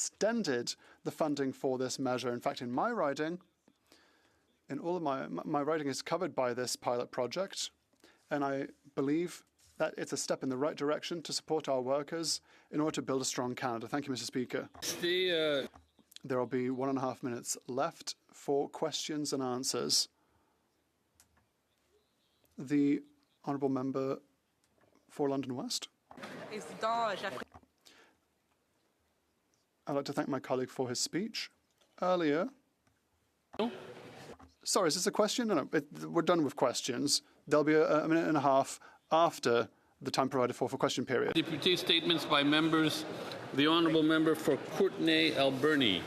extended the funding for this measure. In fact, in my riding, in all of my riding is covered by this pilot project, and I believe that it's a step in the right direction to support our workers in order to build a strong Canada. Thank you, Mr. Speaker. There will be 1.5 minutes left for questions and answers. The Honourable Member for London West. I'd like to thank my colleague for his speech earlier. Sorry, is this a question? No, we're done with questions. There'll be a minute and a half after the time provided for question period. Deputy statements by members. The Honourable Member for Courtenay Alberni.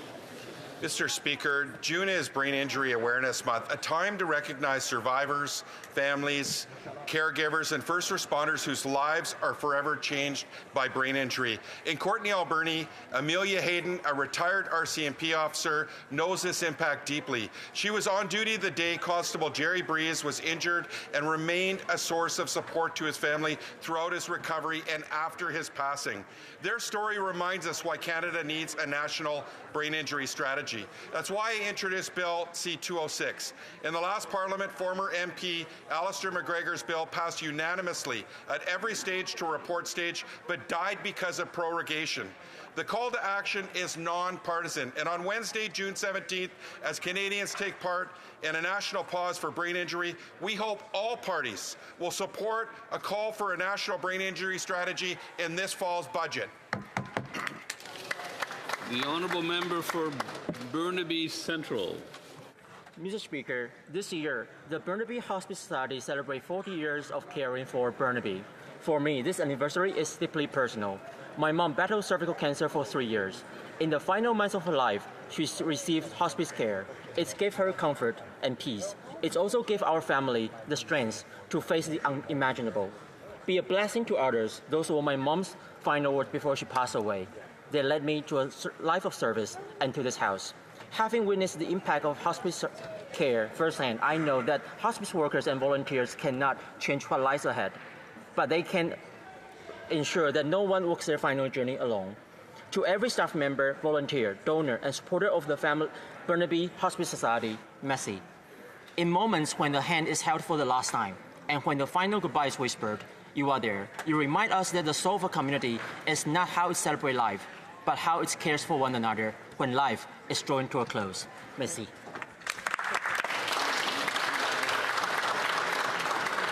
Mr. Speaker, June is Brain Injury Awareness Month, a time to recognize survivors, families, caregivers, and first responders whose lives are forever changed by brain injury. In Courtenay Alberni, Amelia Hayden, a retired RCMP officer, knows this impact deeply. She was on duty the day Constable Jerry Breeze was injured and remained a source of support to his family throughout his recovery and after his passing. Their story reminds us why Canada needs a national brain injury strategy. That's why I introduced Bill C-206. In the last Parliament, former MP Alistair McGregor's bill passed unanimously at every stage to report stage, but died because of prorogation. The call to action is non-partisan, and on Wednesday, June 17th, as Canadians take part in a national pause for brain injury, we hope all parties will support a call for a national brain injury strategy in this fall's budget. The Honourable Member for Burnaby Central. Mr. Speaker, this year, the Burnaby Hospice Society celebrates 40 years of caring for Burnaby. For me, this anniversary is deeply personal. My mom battled cervical cancer for 3 years. In the final months of her life, she received hospice care. It gave her comfort and peace. It also gave our family the strength to face the unimaginable. Be a blessing to others. Those were my mom's final words before she passed away. They led me to a life of service and to this house. Having witnessed the impact of hospice care firsthand, I know that hospice workers and volunteers cannot change what lies ahead, but they can ensure that no one walks their final journey alone. To every staff member, volunteer, donor, and supporter of the Burnaby Hospice Society, merci. In moments when the hand is held for the last time, and when the final goodbye is whispered, you are there. You remind us that the soul of a community is not how it celebrates life, but how it cares for one another when life is drawing to a close. Merci.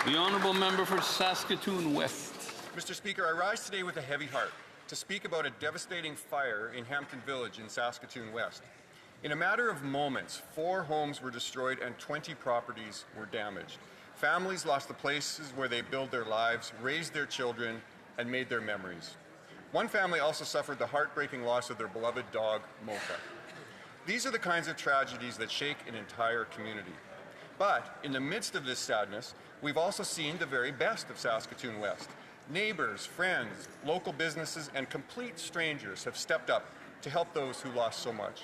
The Honourable Member for Saskatoon West. Mr. Speaker, I rise today with a heavy heart to speak about a devastating fire in Hampton Village in Saskatoon West. In a matter of moments, 4 homes were destroyed and 20 properties were damaged. Families lost the places where they built their lives, raised their children, and made their memories. One family also suffered the heartbreaking loss of their beloved dog, Mocha. These are the kinds of tragedies that shake an entire community. But in the midst of this sadness, we've also seen the very best of Saskatoon West. Neighbors, friends, local businesses, and complete strangers have stepped up to help those who lost so much.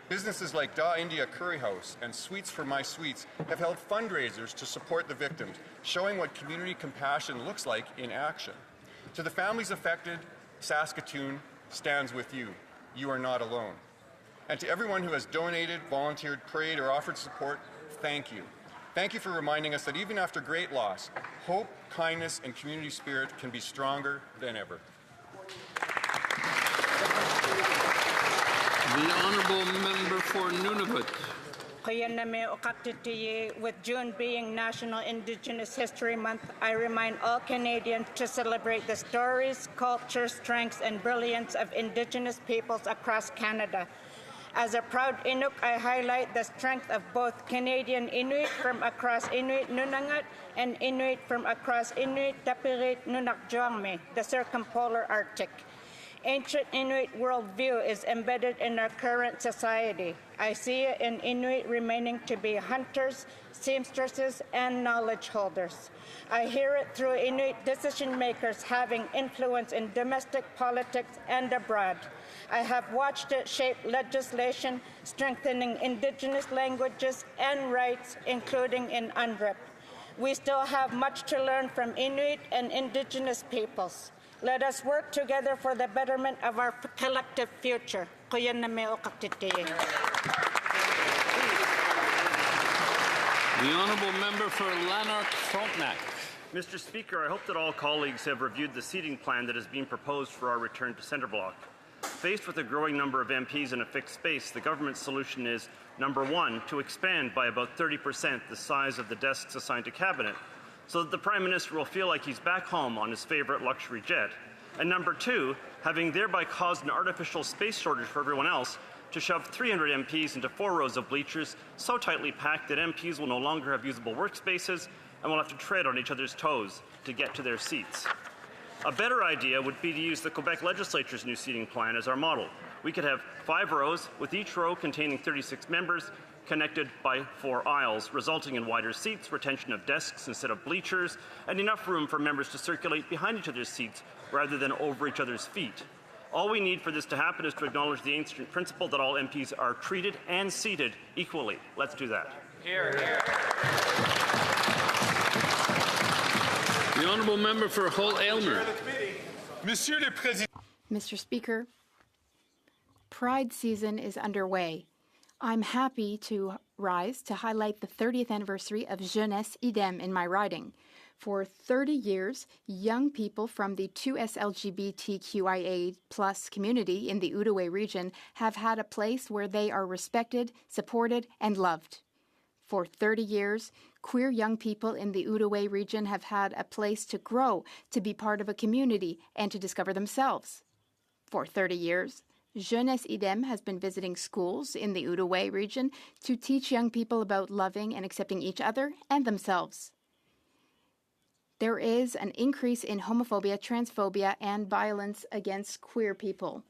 Businesses like Da India Curry House and Sweets for My Sweets have held fundraisers to support the victims, showing what community compassion looks like in action. To the families affected, Saskatoon stands with you. You are not alone. And to everyone who has donated, volunteered, prayed, or offered support, thank you. Thank you for reminding us that even after great loss, hope, kindness, and community spirit can be stronger than ever. The Honourable Member for Nunavut. With June being National Indigenous History Month, I remind all Canadians to celebrate the stories, culture, strengths, and brilliance of Indigenous peoples across Canada. As a proud Inuk, I highlight the strength of both Canadian Inuit from across Inuit Nunangat and Inuit from across Inuit Tapirit Nunakjuangme, the circumpolar Arctic. Ancient Inuit worldview is embedded in our current society. I see it in Inuit remaining to be hunters, seamstresses, and knowledge holders. I hear it through Inuit decision makers having influence in domestic politics and abroad. I have watched it shape legislation strengthening Indigenous languages and rights, including in UNDRIP. We still have much to learn from Inuit and Indigenous peoples. Let us work together for the betterment of our collective future. Kuyan na may okaktitiye. The honourable member for Lanark Frontenac. Mr. Speaker, I hope that all colleagues have reviewed the seating plan that is being proposed for our return to centre block. Faced with a growing number of MPs in a fixed space, the government's solution is, number one, to expand by about 30% the size of the desks assigned to Cabinet, so that the Prime Minister will feel like he's back home on his favourite luxury jet. And number two, having thereby caused an artificial space shortage for everyone else, to shove 300 MPs into 4 rows of bleachers so tightly packed that MPs will no longer have usable workspaces and will have to tread on each other's toes to get to their seats. A better idea would be to use the Quebec Legislature's new seating plan as our model. We could have 5 rows, with each row containing 36 members, connected by 4 aisles, resulting in wider seats, retention of desks instead of bleachers, and enough room for members to circulate behind each other's seats rather than over each other's feet. All we need for this to happen is to acknowledge the ancient principle that all MPs are treated and seated equally. Let's do that. Here, here. The honourable member for Hull Aylmer. Mr. Speaker, Pride season is underway. I'm happy to rise to highlight the 30th anniversary of Jeunesse Idem in my riding. For 30 years, young people from the 2S LGBTQIA+ community in the Outaouais region have had a place where they are respected, supported, and loved. For 30 years, queer young people in the Outaouais region have had a place to grow, to be part of a community, and to discover themselves. For 30 years, Jeunesse Idem has been visiting schools in the Outaouais region to teach young people about loving and accepting each other and themselves. There is an increase in homophobia, transphobia, and violence against queer people,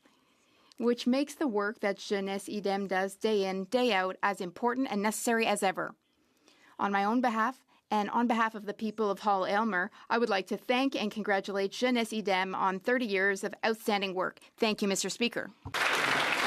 which makes the work that Jeunesse Idem does day in, day out as important and necessary as ever. On my own behalf, and on behalf of the people of Hull Aylmer, I would like to thank and congratulate Jeunesse Idem on 30 years of outstanding work. Thank you, Mr. Speaker.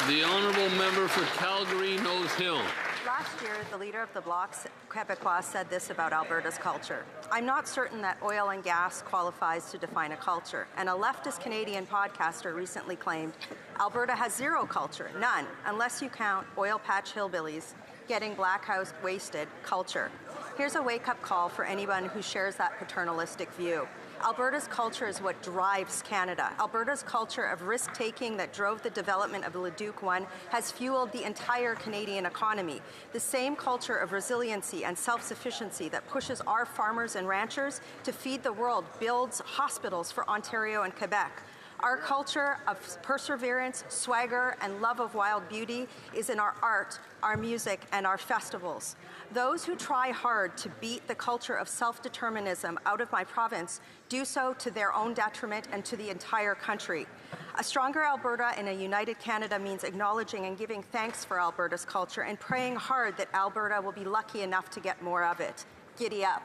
The honourable member for Calgary Nose Hill. Last year, the leader of the Bloc Québécois said this about Alberta's culture. I'm not certain that oil and gas qualifies to define a culture. And a leftist Canadian podcaster recently claimed Alberta has zero culture, none, unless you count oil patch hillbillies getting black house wasted culture. Here's a wake-up call for anyone who shares that paternalistic view. Alberta's culture is what drives Canada. Alberta's culture of risk-taking that drove the development of Leduc 1 has fueled the entire Canadian economy. The same culture of resiliency and self-sufficiency that pushes our farmers and ranchers to feed the world builds hospitals for Ontario and Quebec. Our culture of perseverance, swagger, and love of wild beauty is in our art, our music, and our festivals. Those who try hard to beat the culture of self-determinism out of my province do so to their own detriment and to the entire country. A stronger Alberta in a united Canada means acknowledging and giving thanks for Alberta's culture and praying hard that Alberta will be lucky enough to get more of it. Giddy up.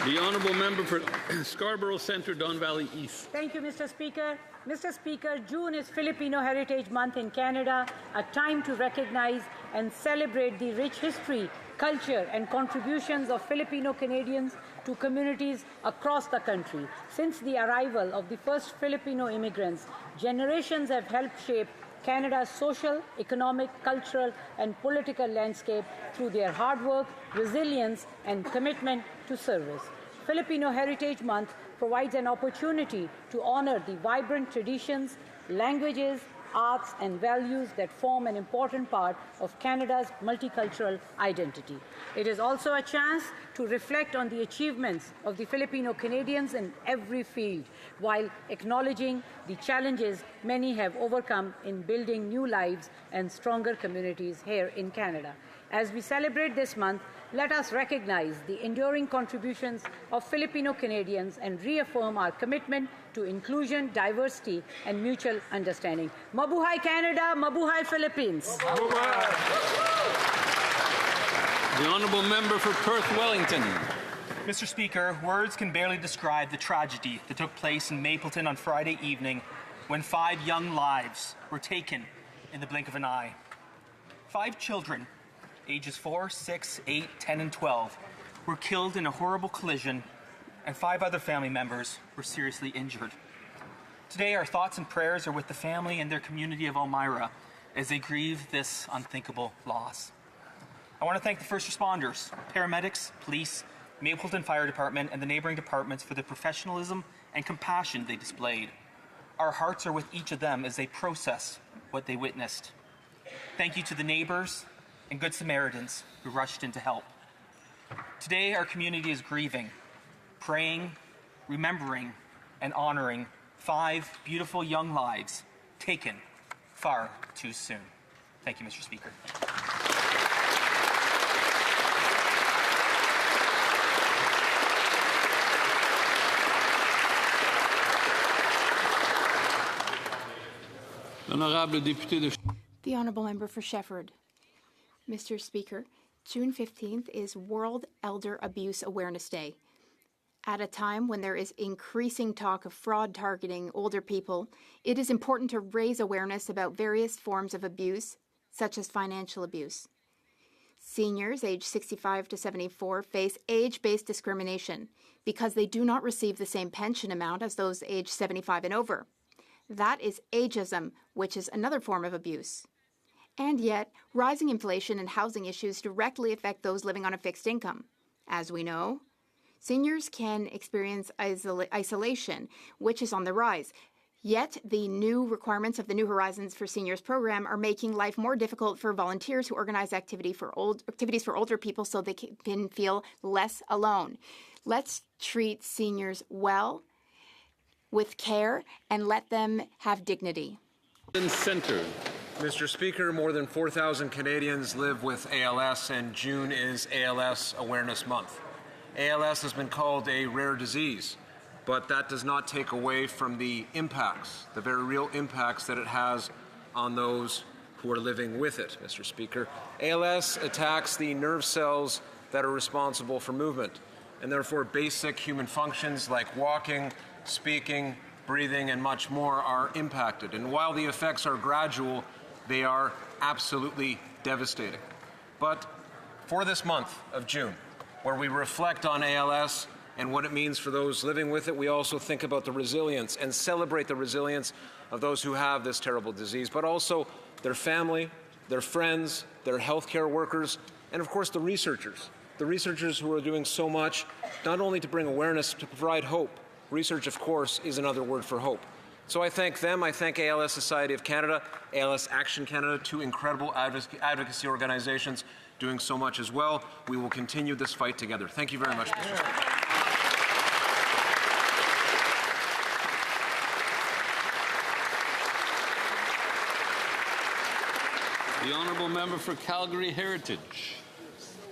The honourable member for Scarborough Centre, Don Valley East. Thank you, Mr. Speaker. Mr. Speaker, June is Filipino Heritage Month in Canada, a time to recognize and celebrate the rich history, culture, and contributions of Filipino Canadians to communities across the country. Since the arrival of the first Filipino immigrants, generations have helped shape Canada's social, economic, cultural, and political landscape through their hard work, resilience, and commitment to service. Filipino Heritage Month provides an opportunity to honor the vibrant traditions, languages, arts, and values that form an important part of Canada's multicultural identity. It is also a chance to reflect on the achievements of the Filipino Canadians in every field, while acknowledging the challenges many have overcome in building new lives and stronger communities here in Canada. As we celebrate this month, let us recognize the enduring contributions of Filipino Canadians and reaffirm our commitment to inclusion, diversity, and mutual understanding. Mabuhay Canada, mabuhay Philippines. The honourable member for Perth Wellington. Mr. Speaker, words can barely describe the tragedy that took place in Mapleton on Friday evening when 5 young lives were taken in the blink of an eye. 5 children, ages 4, 6, 8, 10, and 12, were killed in a horrible collision, and 5 other family members were seriously injured. Today, our thoughts and prayers are with the family and their community of Elmira as they grieve this unthinkable loss. I want to thank the first responders, paramedics, police, Mapleton Fire Department, and the neighboring departments for the professionalism and compassion they displayed. Our hearts are with each of them as they process what they witnessed. Thank you to the neighbors and Good Samaritans who rushed in to help. Today, our community is grieving, praying, remembering, and honoring 5 beautiful young lives taken far too soon. Thank you, Mr. Speaker. The Honourable Member for Shefford. Mr. Speaker, June 15th is World Elder Abuse Awareness Day. At a time when there is increasing talk of fraud targeting older people, it is important to raise awareness about various forms of abuse, such as financial abuse. Seniors aged 65 to 74 face age-based discrimination because they do not receive the same pension amount as those aged 75 and over. That is ageism, which is another form of abuse. And yet, rising inflation and housing issues directly affect those living on a fixed income. As we know, seniors can experience isolation, which is on the rise. Yet, the new requirements of the New Horizons for Seniors program are making life more difficult for volunteers who organize activities for older people so they can feel less alone. Let's treat seniors well, with care, and let them have dignity. Center. Mr. Speaker, more than 4,000 Canadians live with ALS, and June is ALS Awareness Month. ALS has been called a rare disease, but that does not take away from the impacts, the very real impacts that it has on those who are living with it, Mr. Speaker. ALS attacks the nerve cells that are responsible for movement, and therefore basic human functions like walking, speaking, breathing, and much more are impacted. And while the effects are gradual, they are absolutely devastating. But for this month of June, where we reflect on ALS and what it means for those living with it, we also think about the resilience and celebrate the resilience of those who have this terrible disease, but also their family, their friends, their healthcare workers, and of course the researchers who are doing so much, not only to bring awareness, to provide hope. Research, of course, is another word for hope. So I thank them. I thank ALS Society of Canada, ALS Action Canada, 2 incredible advocacy organizations doing so much as well. We will continue this fight together. Thank you very much, Mr. Speaker. The Honourable Member for Calgary Heritage.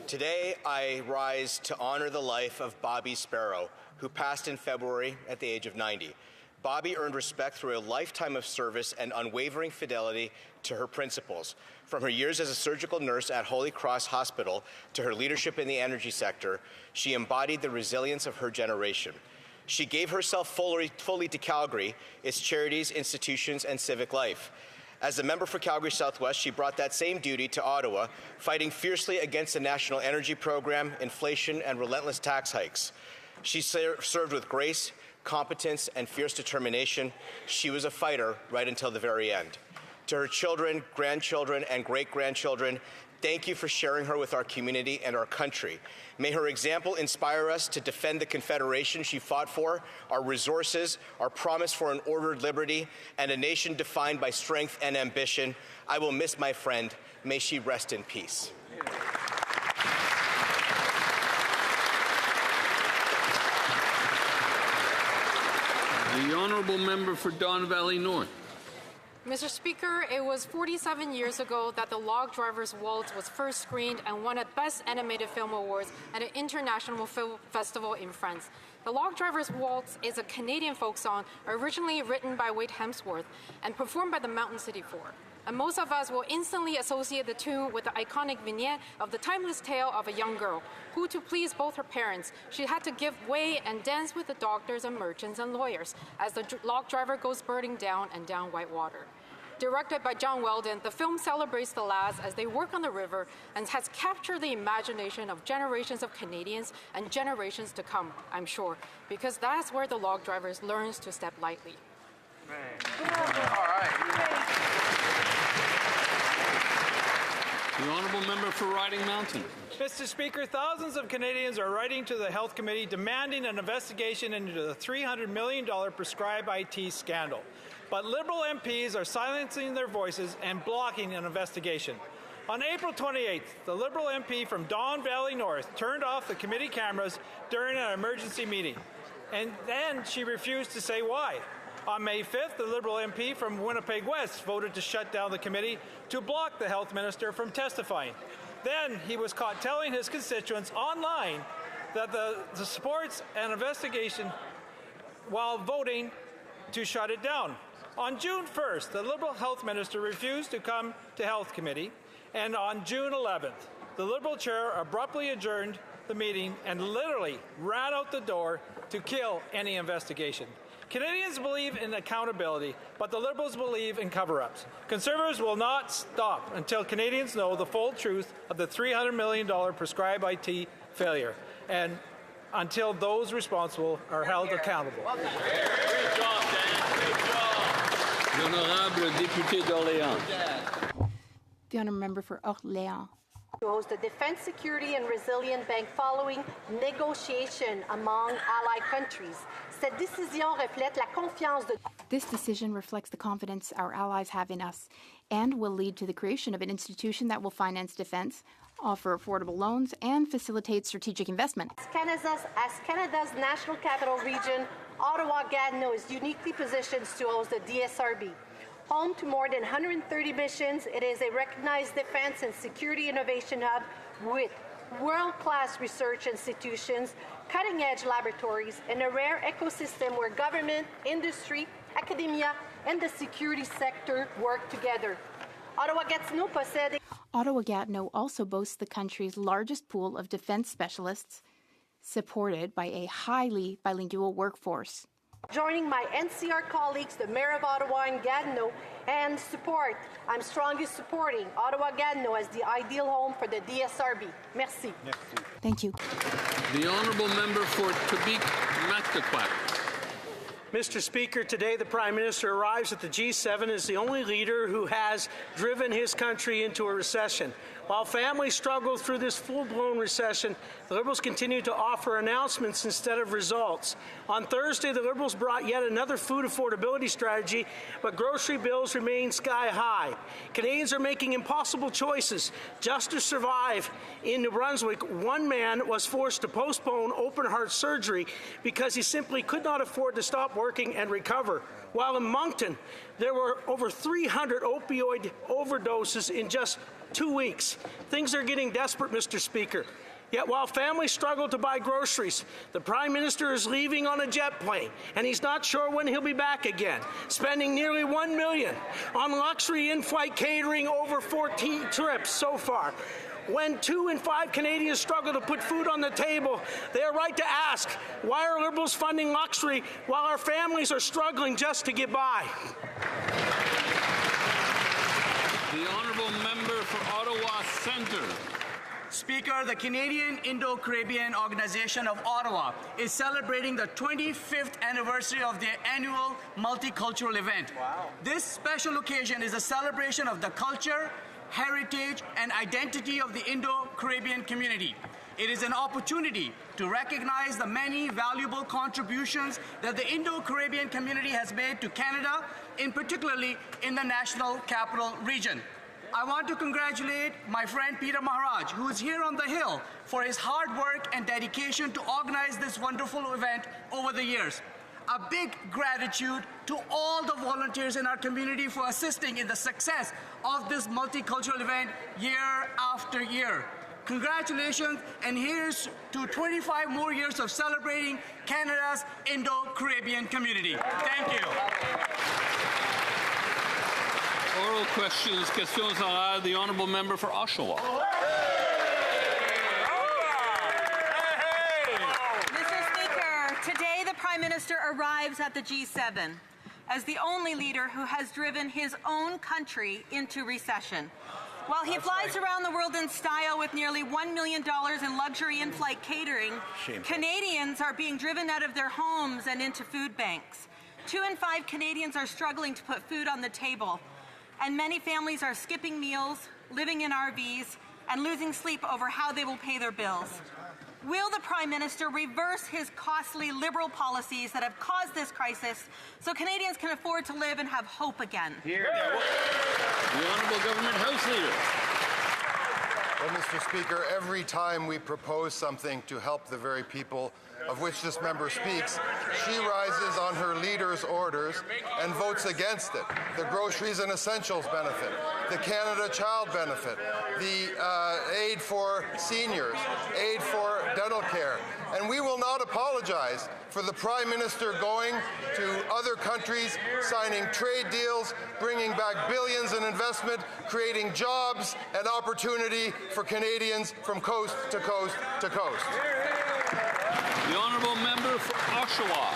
Today, I rise to honor the life of Bobby Sparrow, who passed in February at the age of 90. Bobby earned respect through a lifetime of service and unwavering fidelity to her principles. From her years as a surgical nurse at Holy Cross Hospital to her leadership in the energy sector, she embodied the resilience of her generation. She gave herself fully to Calgary, its charities, institutions, and civic life. As a member for Calgary Southwest, she brought that same duty to Ottawa, fighting fiercely against the National Energy Program, inflation, and relentless tax hikes. She served with grace, competence, and fierce determination. She was a fighter right until the very end. To her children, grandchildren, and great-grandchildren, thank you for sharing her with our community and our country. May her example inspire us to defend the Confederation she fought for, our resources, our promise for an ordered liberty, and a nation defined by strength and ambition. I will miss my friend. May she rest in peace. The Honourable Member for Don Valley North. Mr. Speaker, it was 47 years ago that The Log Driver's Waltz was first screened and won a Best Animated Film Awards at an international film festival in France. The Log Driver's Waltz is a Canadian folk song originally written by Wade Hemsworth and performed by the Mountain City Four. And most of us will instantly associate the tune with the iconic vignette of the timeless tale of a young girl who, to please both her parents, she had to give way and dance with the doctors and merchants and lawyers as the log driver goes birding down and down Whitewater. Directed by John Weldon, the film celebrates the lads as they work on the river and has captured the imagination of generations of Canadians and generations to come, I'm sure, because that's where the log drivers learns to step lightly. All right. The honourable member for Riding Mountain. Mr. Speaker, thousands of Canadians are writing to the Health Committee demanding an investigation into the $300 million prescribed IT scandal. But Liberal MPs are silencing their voices and blocking an investigation. On April 28th, the Liberal MP from Don Valley North turned off the committee cameras during an emergency meeting, and then she refused to say why. On May 5th, the Liberal MP from Winnipeg West voted to shut down the committee to block the health minister from testifying. Then he was caught telling his constituents online that the supports an investigation while voting to shut it down. On June 1st, the Liberal health minister refused to come to Health Committee, and on June 11th, the Liberal chair abruptly adjourned the meeting and literally ran out the door to kill any investigation. Canadians believe in accountability, but the Liberals believe in cover-ups. Conservatives will not stop until Canadians know the full truth of the $300 million prescribed IT failure, and until those responsible are held accountable. Great job, Dan. Great job. L'honorable député d'Orléans. The honourable member for Orléans. To host a Defence, Security and Resilient Bank following negotiation among allied countries. Cette décision reflète la confiance de... This decision reflects the confidence our allies have in us and will lead to the creation of an institution that will finance defence, offer affordable loans, and facilitate strategic investment. As Canada's national capital region, Ottawa-Gatineau is uniquely positioned to host the DSRB. Home to more than 130 missions, it is a recognized defense and security innovation hub with world-class research institutions, cutting-edge laboratories, and a rare ecosystem where government, industry, academia, and the security sector work together. Ottawa-Gatineau also boasts the country's largest pool of defense specialists, supported by a highly bilingual workforce. Joining my NCR colleagues, the Mayor of Ottawa and Gatineau, and I'm strongly supporting Ottawa-Gatineau as the ideal home for the DSRB. Merci. Thank you. The honourable member for Quebec-Mactaquac. Mr. Speaker, today the Prime Minister arrives at the G7 as the only leader who has driven his country into a recession. While families struggle through this full-blown recession, the Liberals continue to offer announcements instead of results. On Thursday, the Liberals brought yet another food affordability strategy, but grocery bills remain sky high. Canadians are making impossible choices just to survive. In New Brunswick, one man was forced to postpone open-heart surgery because he simply could not afford to stop working and recover. While in Moncton, there were over 300 opioid overdoses in just 2 weeks. Things are getting desperate, Mr. Speaker. Yet while families struggle to buy groceries, the Prime Minister is leaving on a jet plane, and he's not sure when he'll be back again, spending nearly $1 million on luxury in-flight catering over 14 trips so far. When 2 in 5 Canadians struggle to put food on the table, they are right to ask, why are Liberals funding luxury while our families are struggling just to get by? The honourable member for Ottawa Centre. Speaker, the Canadian Indo-Caribbean Organization of Ottawa is celebrating the 25th anniversary of their annual multicultural event. Wow. This special occasion is a celebration of the culture, heritage, and identity of the Indo-Caribbean community. It is an opportunity to recognize the many valuable contributions that the Indo-Caribbean community has made to Canada, particularly in the National Capital Region. I want to congratulate my friend Peter Maharaj, who is here on the Hill, for his hard work and dedication to organize this wonderful event over the years. A big gratitude to all the volunteers in our community for assisting in the success of this multicultural event year after year. Congratulations, and here's to 25 more years of celebrating Canada's Indo-Caribbean community. Thank you. Oral questions, questions orales. The honourable member for Oshawa. Mr. Speaker, today the Prime Minister arrives at the G7. as the only leader who has driven his own country into recession. While he flies around the world in style with nearly $1 million in luxury in-flight catering, Canadians are being driven out of their homes and into food banks. 2 in 5 Canadians are struggling to put food on the table, and many families are skipping meals, living in RVs, and losing sleep over how they will pay their bills. Will the Prime Minister reverse his costly Liberal policies that have caused this crisis so Canadians can afford to live and have hope again? Here. The Honourable Government House Leader. Well, Mr. Speaker, every time we propose something to help the very people of which this member speaks, she rises on her leader's orders and votes against it. The groceries and essentials benefit, the Canada Child benefit, the aid for seniors, aid for dental care. And we will not apologize for the Prime Minister going to other countries, signing trade deals, bringing back billions in investment, creating jobs and opportunity for Canadians from coast to coast to coast. The Honourable Member for Oshawa.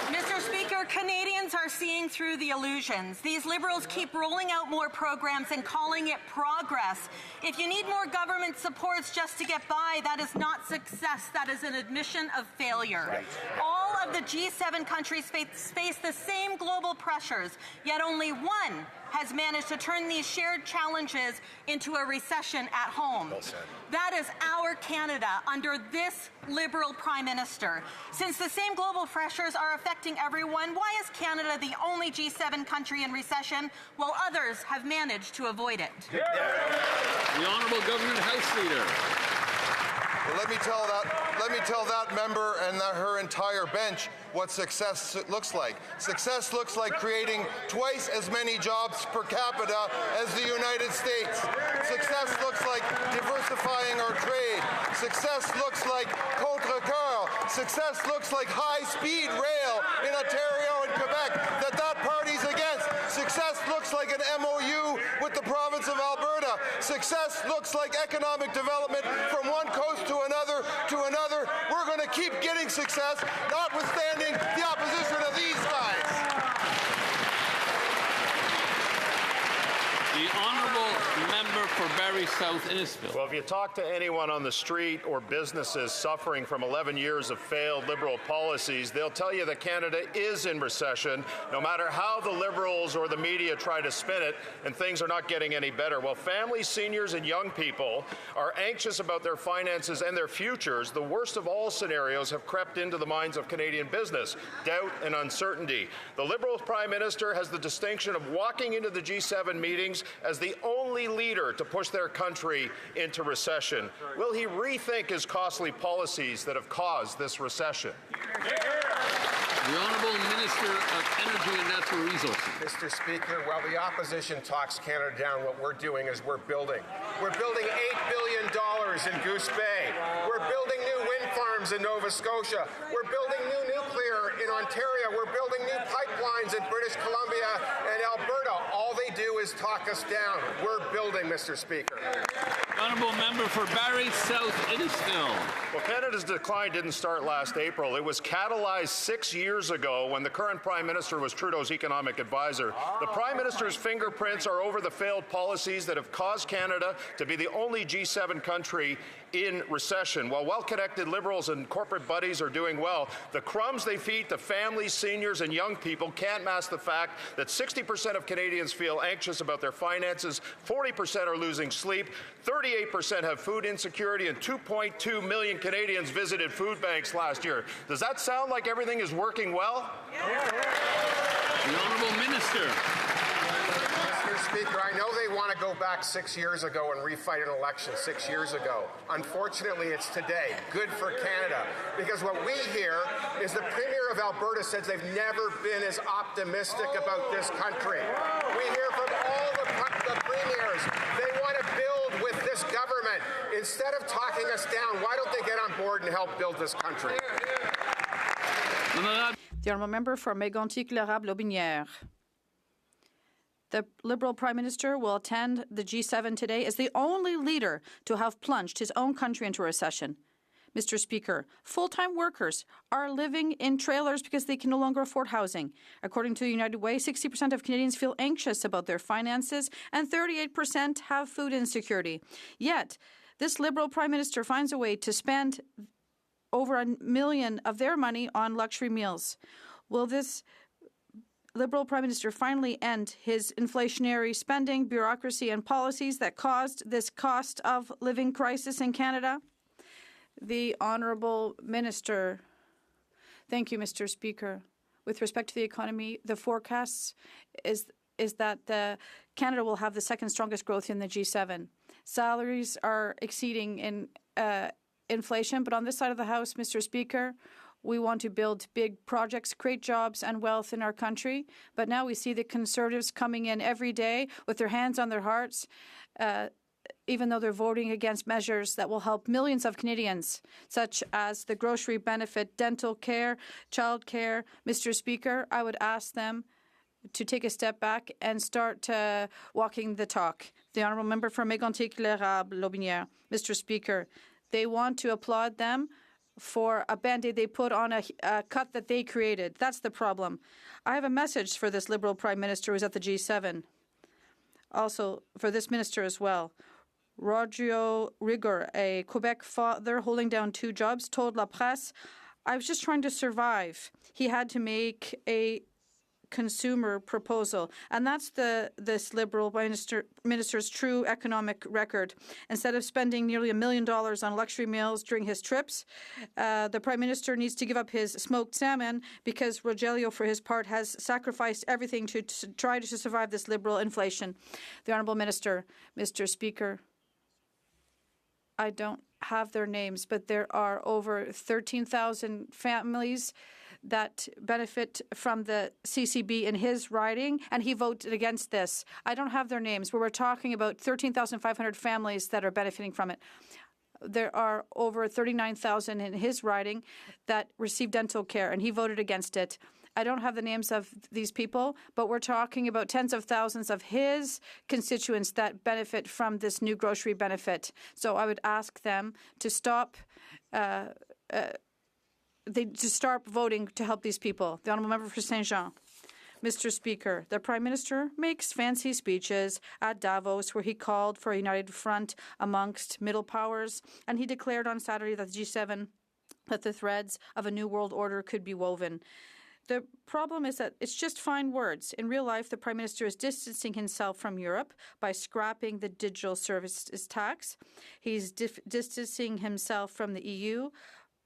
Mr. Speaker, Canadians are seeing through the illusions. These Liberals keep rolling out more programs and calling it progress. If you need more government supports just to get by, that is not success. That is an admission of failure. Right. All of the G7 countries face the same global pressures, yet only one has managed to turn these shared challenges into a recession at home. Well said. That is our Canada under this Liberal Prime Minister. Since the same global pressures are affecting everyone, why is Canada the only G7 country in recession while others have managed to avoid it? The Honourable Government House Leader. Well, let me tell that member and her entire bench what success looks like. Success looks like creating twice as many jobs per capita as the United States. Success looks like diversifying our trade. Success looks like contre cœur. Success looks like high-speed rail in Ontario and Quebec that party's against. Success looks like an MOU with the province of Alberta. Success looks like economic development from one coast to another to another. We're going to keep getting success, notwithstanding the opposition of these guys. The Honourable Member for Barrie South Innisfil. Well, if you talk to anyone on the street or businesses suffering from 11 years of failed Liberal policies, they'll tell you that Canada is in recession, no matter how the Liberals or the media try to spin it, and things are not getting any better. While families, seniors, and young people are anxious about their finances and their futures, the worst of all scenarios have crept into the minds of Canadian business: doubt and uncertainty. The Liberal Prime Minister has the distinction of walking into the G7 meetings as the only leader to push their country into recession. Will he rethink his costly policies that have caused this recession? The Honourable Minister of Energy and Natural Resources. Mr. Speaker, while the opposition talks Canada down, what we're doing is we're building. We're building $8 billion in Goose Bay. We're building new wind farms in Nova Scotia. We're building new nuclear in Ontario. We're building new pipelines in British Columbia and Alberta. All they do is talk us down. We're building, Mr. Speaker. Honourable Member for Barrie South Innisfil. Well, Canada's decline didn't start last April. It was catalyzed 6 years ago when the current Prime Minister was Trudeau's economic advisor. The Prime Minister's fingerprints are over the failed policies that have caused Canada to be the only G7 country in recession. While well-connected Liberals and corporate buddies are doing well, the crumbs they feed to families, seniors, and young people can't mask the fact that 60% of Canadians feel anxious about their finances, 40% are losing sleep, 38% have food insecurity, and 2.2 million Canadians visited food banks last year. Does that sound like everything is working well? The Honourable Minister. Mr. Speaker, I know they want to go back 6 years ago and refight an election 6 years ago. Unfortunately, it's today. Good for Canada. Because what we hear is the Premier of Alberta says they've never been as optimistic about this country. We hear from all the premiers. They want to build with this government. Instead of talking us down, why don't they get on board and help build this country? The Honourable Member for Mégantic-L'Érable-Aubinière. The Liberal Prime Minister will attend the G7 today as the only leader to have plunged his own country into recession. Mr. Speaker, full-time workers are living in trailers because they can no longer afford housing. According to the United Way, 60% of Canadians feel anxious about their finances and 38% have food insecurity. Yet, this Liberal Prime Minister finds a way to spend over $1 million of their money on luxury meals. Will this Liberal Prime Minister finally end his inflationary spending, bureaucracy, and policies that caused this cost of living crisis in Canada? The Honourable Minister. Thank you, Mr. Speaker. With respect to the economy, the forecast is that Canada will have the second strongest growth in the G7. Salaries are exceeding in inflation, but on this side of the House, Mr. Speaker, we want to build big projects, create jobs and wealth in our country. But now we see the Conservatives coming in every day with their hands on their hearts, even though they're voting against measures that will help millions of Canadians, such as the grocery benefit, dental care, child care. Mr. Speaker, I would ask them to take a step back and start walking the talk. The Honourable Member for Mégantic-L'Érable-Lobinière. Mr. Speaker, they want to applaud them for a Band-Aid they put on a cut that they created. That's the problem. I have a message for this Liberal Prime Minister who's at the G7. Also, for this minister as well. Rogerio Rigor, a Quebec father holding down 2 jobs, told La Presse, I was just trying to survive. He had to make a consumer proposal. And that's this Liberal minister's true economic record. Instead of spending nearly $1 million on luxury meals during his trips, the Prime Minister needs to give up his smoked salmon because Rogelio, for his part, has sacrificed everything to try to survive this Liberal inflation. The Honourable Minister, Mr. Speaker, I don't have their names, but there are over 13,000 families that benefit from the CCB in his riding, and he voted against this. I don't have their names, but we're talking about 13,500 families that are benefiting from it. There are over 39,000 in his riding that receive dental care, and he voted against it. I don't have the names of these people, but we're talking about tens of thousands of his constituents that benefit from this new grocery benefit. So I would ask them to stop voting to help these people. The Honourable Member for Saint Jean. Mr. Speaker, the Prime Minister makes fancy speeches at Davos where he called for a united front amongst middle powers, and he declared on Saturday that the G7 that the threads of a new world order could be woven. The problem is that it's just fine words. In real life, the Prime Minister is distancing himself from Europe by scrapping the digital services tax. He's distancing himself from the EU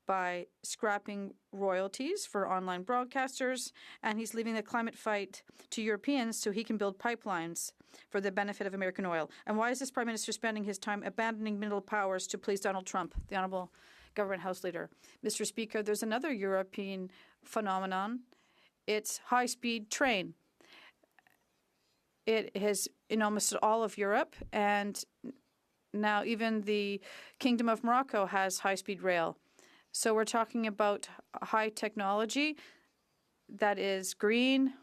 by scrapping royalties for online broadcasters, and he's leaving the climate fight to Europeans so he can build pipelines for the benefit of American oil. And why is this Prime Minister spending his time abandoning middle powers to please Donald Trump, the Honourable Government House Leader? Mr. Speaker, there's another European phenomenon. It's high-speed train. It is in almost all of Europe, and now even the Kingdom of Morocco has high-speed rail. So we're talking about high technology that is green,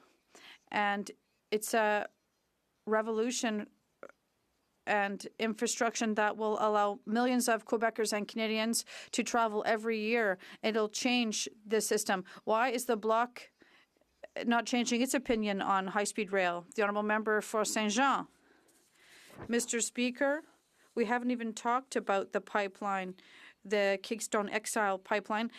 and it's a revolution and infrastructure that will allow millions of Quebecers and Canadians to travel every year. It'll change the system. Why is the Bloc not changing its opinion on high-speed rail? The Honourable Member for Saint Jean. Mr. Speaker, we haven't even talked about the pipeline, the Keystone XL pipeline,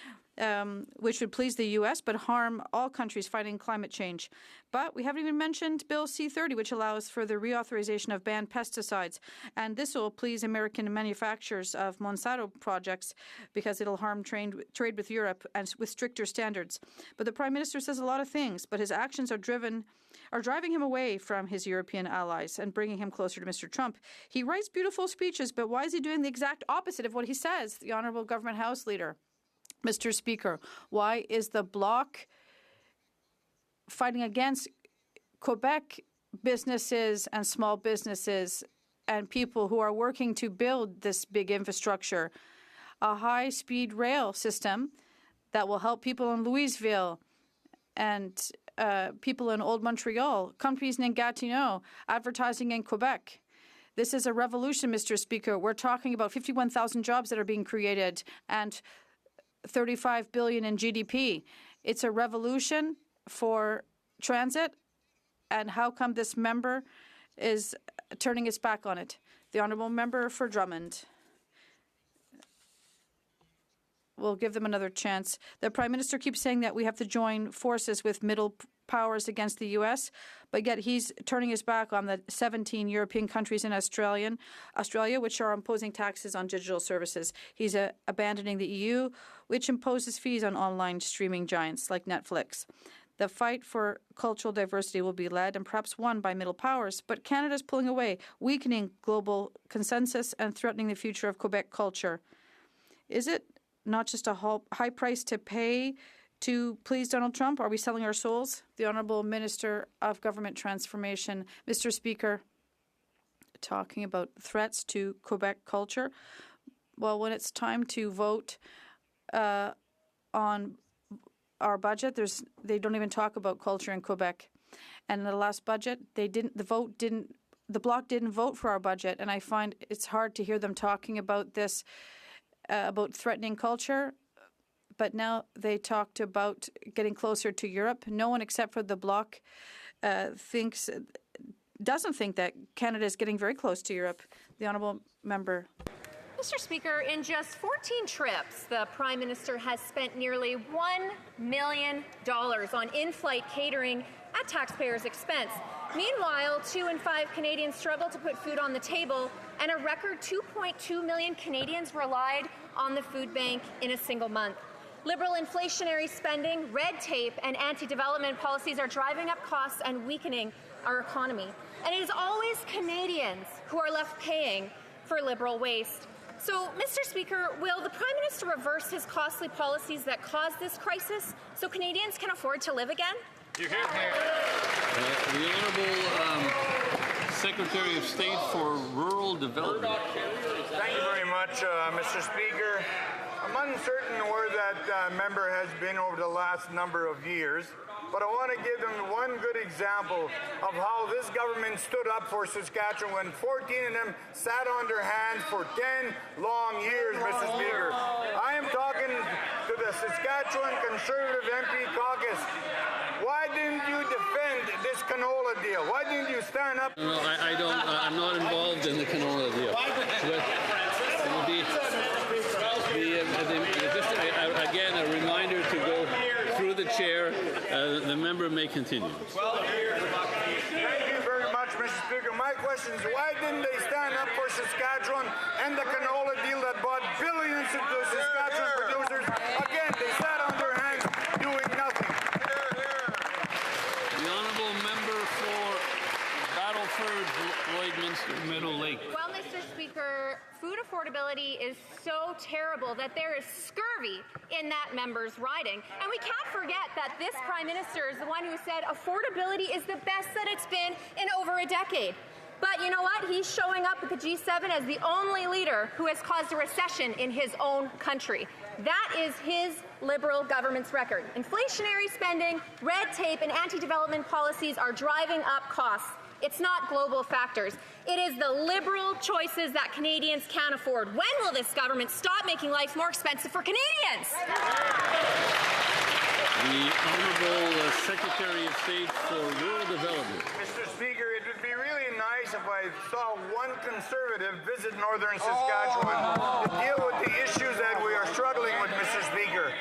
which would please the U.S. but harm all countries fighting climate change. But we haven't even mentioned Bill C-30, which allows for the reauthorization of banned pesticides. And this will please American manufacturers of Monsanto projects because it'll harm trade with Europe and with stricter standards. But the Prime Minister says a lot of things, but his actions are driving him away from his European allies and bringing him closer to Mr. Trump. He writes beautiful speeches, but why is he doing the exact opposite of what he says? The Honourable Government House Leader. Mr. Speaker, why is the Bloc fighting against Quebec businesses and small businesses and people who are working to build this big infrastructure? A high-speed rail system that will help people in Louisville and people in Old Montreal, companies in Gatineau, advertising in Quebec. This is a revolution, Mr. Speaker. We're talking about 51,000 jobs that are being created and 35 billion in GDP. It's a revolution for transit, and how come this member is turning his back on it? The honourable member for Drummond. We'll give them another chance. The Prime Minister keeps saying that we have to join forces with middle powers against the U.S., but yet he's turning his back on the 17 European countries in Australia, which are imposing taxes on digital services. He's abandoning the EU, which imposes fees on online streaming giants like Netflix. The fight for cultural diversity will be led and perhaps won by middle powers, but Canada's pulling away, weakening global consensus and threatening the future of Quebec culture. Is it not just a high price to pay to please Donald Trump? Are we selling our souls? The Honourable Minister of Government Transformation. Mr. Speaker, talking about threats to Quebec culture. Well, when it's time to vote on our budget, they don't even talk about culture in Quebec. And in the last budget, the Bloc didn't vote for our budget, and I find it's hard to hear them talking about this, about threatening culture. But now they talked about getting closer to Europe. No one except for the Bloc doesn't think that Canada is getting very close to Europe. The honourable member. Mr. Speaker, in just 14 trips, the Prime Minister has spent nearly $1 million on in-flight catering at taxpayers' expense. Meanwhile, 2 in 5 Canadians struggle to put food on the table, and a record 2.2 million Canadians relied on the food bank in a single month. Liberal inflationary spending, red tape, and anti-development policies are driving up costs and weakening our economy. And it is always Canadians who are left paying for Liberal waste. So, Mr. Speaker, will the Prime Minister reverse his costly policies that caused this crisis so Canadians can afford to live again? The Honourable Secretary of State for Rural Development. Thank you very much, Mr. Speaker. I'm uncertain where that member has been over the last number of years, but I want to give them one good example of how this government stood up for Saskatchewan when 14 of them sat on their hands for 10 long years, Mr. Speaker. I am talking to the Saskatchewan Conservative MP caucus. Why didn't you defend this canola deal? Why didn't you stand up? No, I don't. I'm not involved in the canola deal. Again, a reminder to go through the chair. The member may continue. Thank you very much, Mr. Speaker. My question is, why didn't they stand up for Saskatchewan and the canola deal that brought billions into Saskatchewan producers? Again, they sat on their hands doing nothing. The honourable member for Battleford, Lloydminster, Meadow Lake. Well, Mr. Speaker, food affordability is so terrible that there is scurvy in that member's riding. And we can't forget that this Prime Minister is the one who said affordability is the best that it's been in over a decade. But you know what? He's showing up at the G7 as the only leader who has caused a recession in his own country. That is his Liberal government's record. Inflationary spending, red tape, and anti-development policies are driving up costs. It's not global factors. It is the Liberal choices that Canadians can't afford. When will this government stop making life more expensive for Canadians? The Honourable Secretary of State for Rural Development. Mr. Speaker, it would be really nice if I saw one Conservative visit Northern Saskatchewan to deal with the issues that we are struggling with, Mr. Speaker.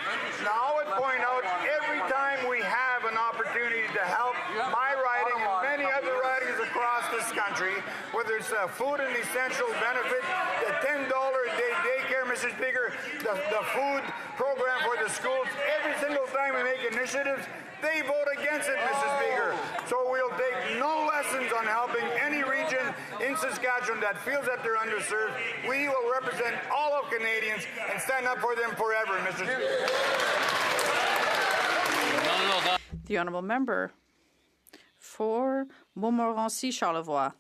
Now, I would point out every time we have an opportunity to help my riding and many other ridings across this country, whether it's a food and essential benefit, the $10 a day daycare, Mr. Speaker, the food program for the schools, every single time we make initiatives, they vote against it, Mr. Speaker. So we'll take no lessons on helping any region in Saskatchewan that feels that they're underserved. We will represent all of Canadians and stand up for them forever, Mr. Speaker. The honourable member for Montmorency Charlevoix.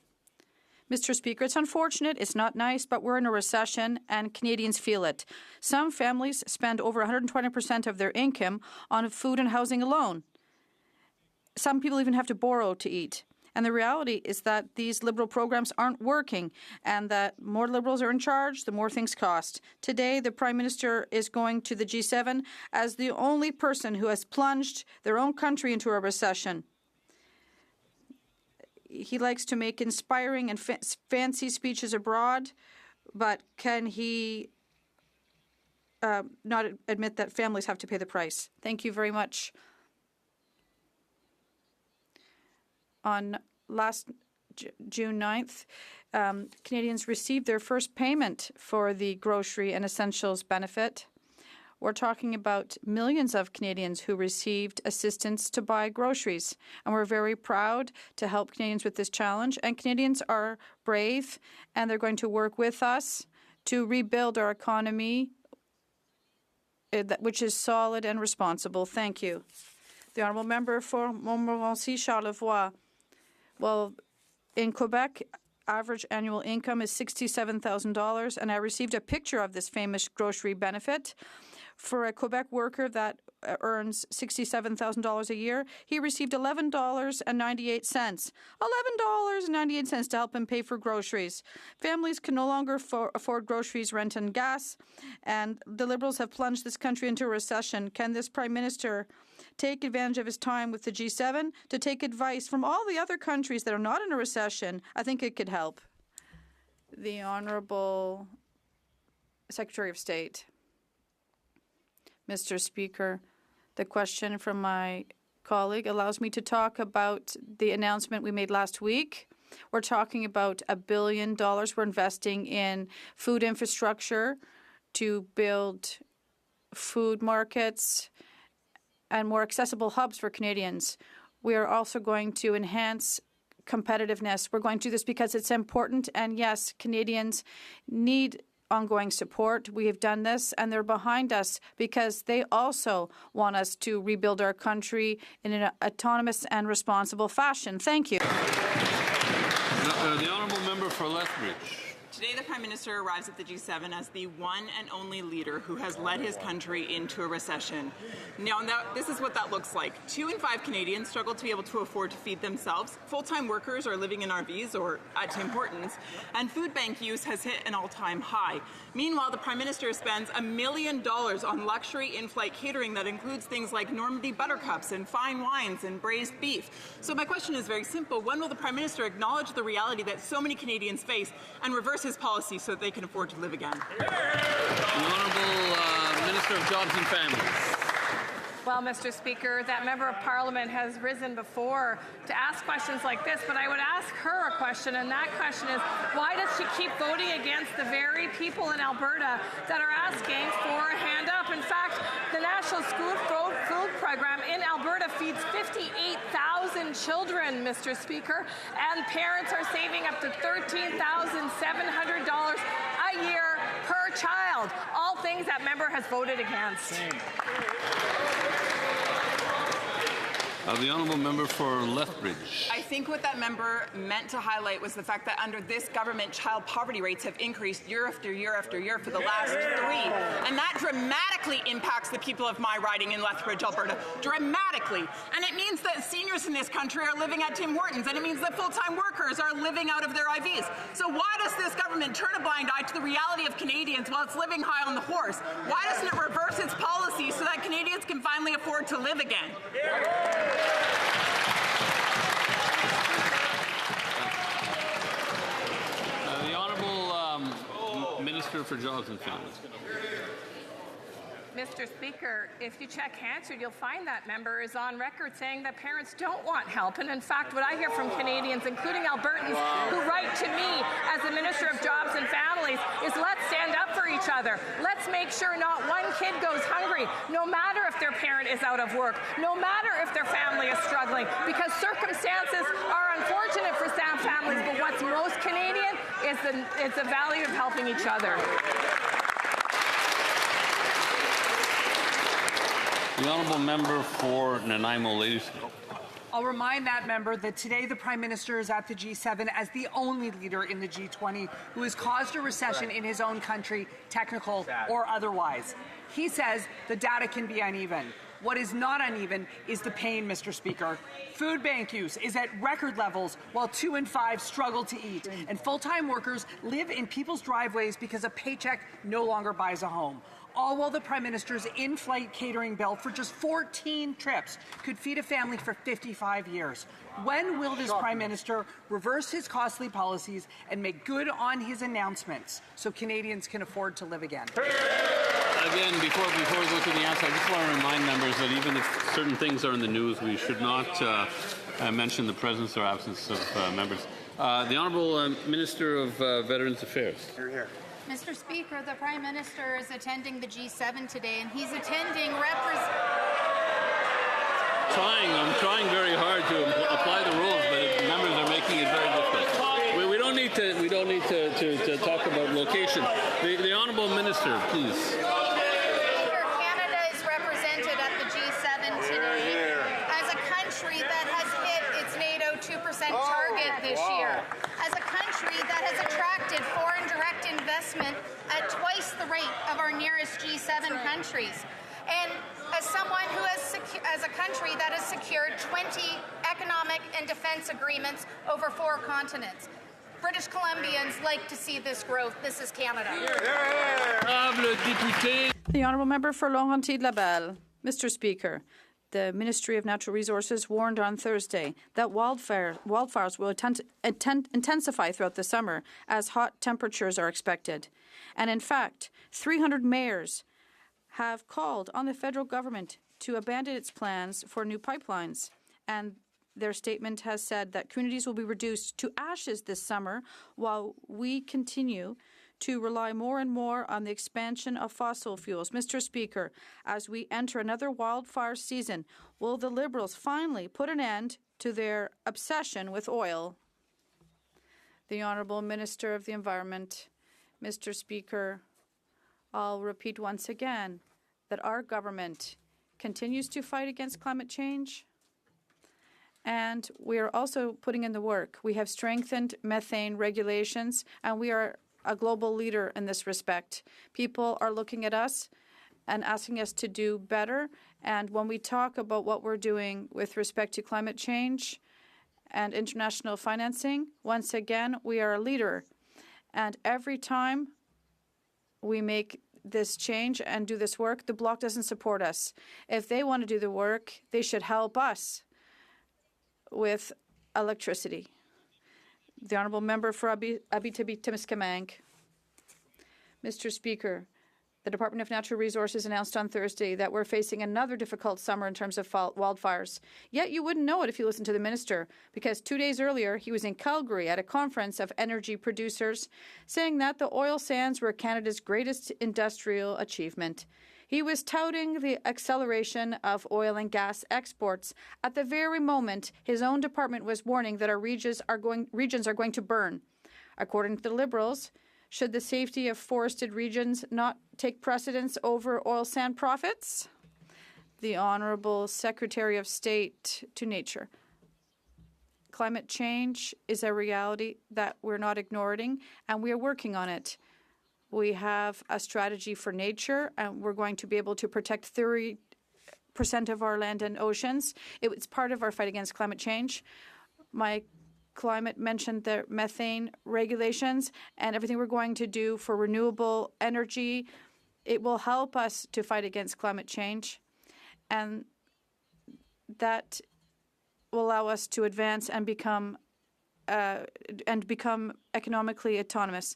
Mr. Speaker, it's unfortunate, it's not nice, but we're in a recession and Canadians feel it. Some families spend over 120% of their income on food and housing alone. Some people even have to borrow to eat. And the reality is that these Liberal programs aren't working, and that more Liberals are in charge, the more things cost. Today, the Prime Minister is going to the G7 as the only person who has plunged their own country into a recession. He likes to make inspiring and fancy speeches abroad, but can he not admit that families have to pay the price? Thank you very much. On last June 9th, Canadians received their first payment for the grocery and essentials benefit. We're talking about millions of Canadians who received assistance to buy groceries. And we're very proud to help Canadians with this challenge. And Canadians are brave, and they're going to work with us to rebuild our economy, which is solid and responsible. Thank you. The Honourable Member for Montmorency-Charlevoix. Well, in Quebec, average annual income is $67,000, and I received a picture of this famous grocery benefit. For a Quebec worker that earns $67,000 a year, he received $11.98. $11.98 to help him pay for groceries. Families can no longer afford groceries, rent, and gas, and the Liberals have plunged this country into a recession. Can this Prime Minister take advantage of his time with the G7 to take advice from all the other countries that are not in a recession? I think it could help. The Honourable Secretary of State. Mr. Speaker, the question from my colleague allows me to talk about the announcement we made last week. We're talking about $1 billion we're investing in food infrastructure to build food markets and more accessible hubs for Canadians. We are also going to enhance competitiveness. We're going to do this because it's important, and yes, Canadians need ongoing support. We have done this, and they're behind us because they also want us to rebuild our country in an autonomous and responsible fashion. Thank you. The Honourable Member for Lethbridge. Today, the Prime Minister arrives at the G7 as the one and only leader who has led his country into a recession. Now, this is what that looks like. 2 in 5 Canadians struggle to be able to afford to feed themselves. Full-time workers are living in RVs or at Tim Hortons, and food bank use has hit an all-time high. Meanwhile, the Prime Minister spends $1 million on luxury in-flight catering that includes things like Normandy buttercups and fine wines and braised beef. So my question is very simple. When will the Prime Minister acknowledge the reality that so many Canadians face and reverse his policy so that they can afford to live again? The Honourable Minister of Jobs and Families. Well, Mr. Speaker, that Member of Parliament has risen before to ask questions like this, but I would ask her a question, and that question is, why does she keep voting against the very people in Alberta that are asking for a hand up? In fact, the National School Food Program in Alberta feeds 58,000 children, Mr. Speaker, and parents are saving up to $13,700 a year per child. All things that member has voted against. The Honourable Member for Lethbridge. I think what that member meant to highlight was the fact that under this government, child poverty rates have increased year after year after year for the last 3. And that dramatically impacts the people of my riding in Lethbridge, Alberta. Dramatically. And it means that seniors in this country are living at Tim Hortons, and it means that full-time workers are living out of their IVs. So why does this government turn a blind eye to the reality of Canadians while it's living high on the horse? Why doesn't it reverse its policy so that Canadians can finally afford to live again? The Honourable Minister for Jobs and Families. Mr. Speaker, if you check Hansard, you'll find that member is on record saying that parents don't want help. And in fact, what I hear from Canadians, including Albertans, who write to me as the Minister of Jobs and Families, is let's stand up for each other. Let's make sure not one kid goes hungry, no matter if their parent is out of work, no matter if their family is struggling, because circumstances are unfortunate for some families, but what's most Canadian is the value of helping each other. The Honourable Member for Nanaimo-Ladysmith. I'll remind that member that today the Prime Minister is at the G7 as the only leader in the G20 who has caused a recession in his own country, technical or otherwise. He says the data can be uneven. What is not uneven is the pain, Mr. Speaker. Food bank use is at record levels, while 2 in 5 struggle to eat. And full-time workers live in people's driveways because a paycheck no longer buys a home. All while the Prime Minister's in-flight catering bill for just 14 trips could feed a family for 55 years. When will this Prime Minister reverse his costly policies and make good on his announcements so Canadians can afford to live again? Again, before we go to the answer, I just want to remind members that even if certain things are in the news, we should not mention the presence or absence of members. The Honourable Minister of Veterans Affairs. Here. Mr. Speaker, the Prime Minister is attending the G7 today, and he's attending I'm trying very hard to apply the rules, but members are making it very difficult. We don't need to talk about location. The Honourable Minister, please. Speaker, Canada is represented at the G7 today as a country that has hit its NATO 2% target this year, as a country that has attracted foreign direct investment at twice the rate of our nearest G7 countries. And as someone who as a country that has secured 20 economic and defense agreements over 4 continents, British Columbians like to see this growth. This is Canada. The Honourable Member for Laurentides-Labelle. Mr. Speaker, the Ministry of Natural Resources warned on Thursday that wildfires will intensify throughout the summer as hot temperatures are expected. And in fact, 300 mayors have called on the federal government to abandon its plans for new pipelines. And their statement has said that communities will be reduced to ashes this summer while we continue to rely more and more on the expansion of fossil fuels. Mr. Speaker, as we enter another wildfire season, will the Liberals finally put an end to their obsession with oil? The Honourable Minister of the Environment. Mr. Speaker, I'll repeat once again that our government continues to fight against climate change, and we are also putting in the work. We have strengthened methane regulations, and we are a global leader in this respect. People are looking at us and asking us to do better, and when we talk about what we're doing with respect to climate change and international financing, once again, we are a leader. And every time we make this change and do this work, the Bloc doesn't support us. If they want to do the work, they should help us with electricity. The Honourable Member for Abitibi-Témiscamingue. Mr. Speaker, the Department of Natural Resources announced on Thursday that we're facing another difficult summer in terms of wildfires. Yet you wouldn't know it if you listened to the minister, because 2 days earlier he was in Calgary at a conference of energy producers saying that the oil sands were Canada's greatest industrial achievement. He was touting the acceleration of oil and gas exports at the very moment his own department was warning that our regions are going to burn. According to the Liberals, should the safety of forested regions not take precedence over oil sand profits? The Honourable Secretary of State to Nature. Climate change is a reality that we're not ignoring, and we are working on it. We have a strategy for nature, and we're going to be able to protect 30% of our land and oceans. It's part of our fight against climate change. My climate mentioned the methane regulations and everything we're going to do for renewable energy. It will help us to fight against climate change, and that will allow us to advance and become economically autonomous.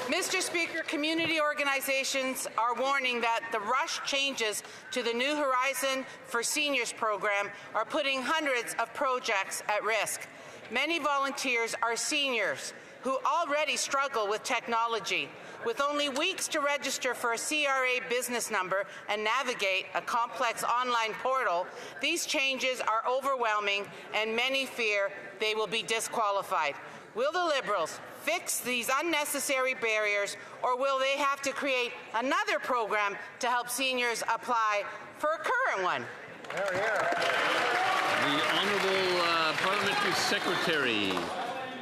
Mr. Speaker, community organizations are warning that the rushed changes to the New Horizon for Seniors program are putting hundreds of projects at risk. Many volunteers are seniors who already struggle with technology. With only weeks to register for a CRA business number and navigate a complex online portal, these changes are overwhelming, and many fear they will be disqualified. Will the Liberals fix these unnecessary barriers, or will they have to create another program to help seniors apply for a current one? The Honourable Parliamentary Secretary.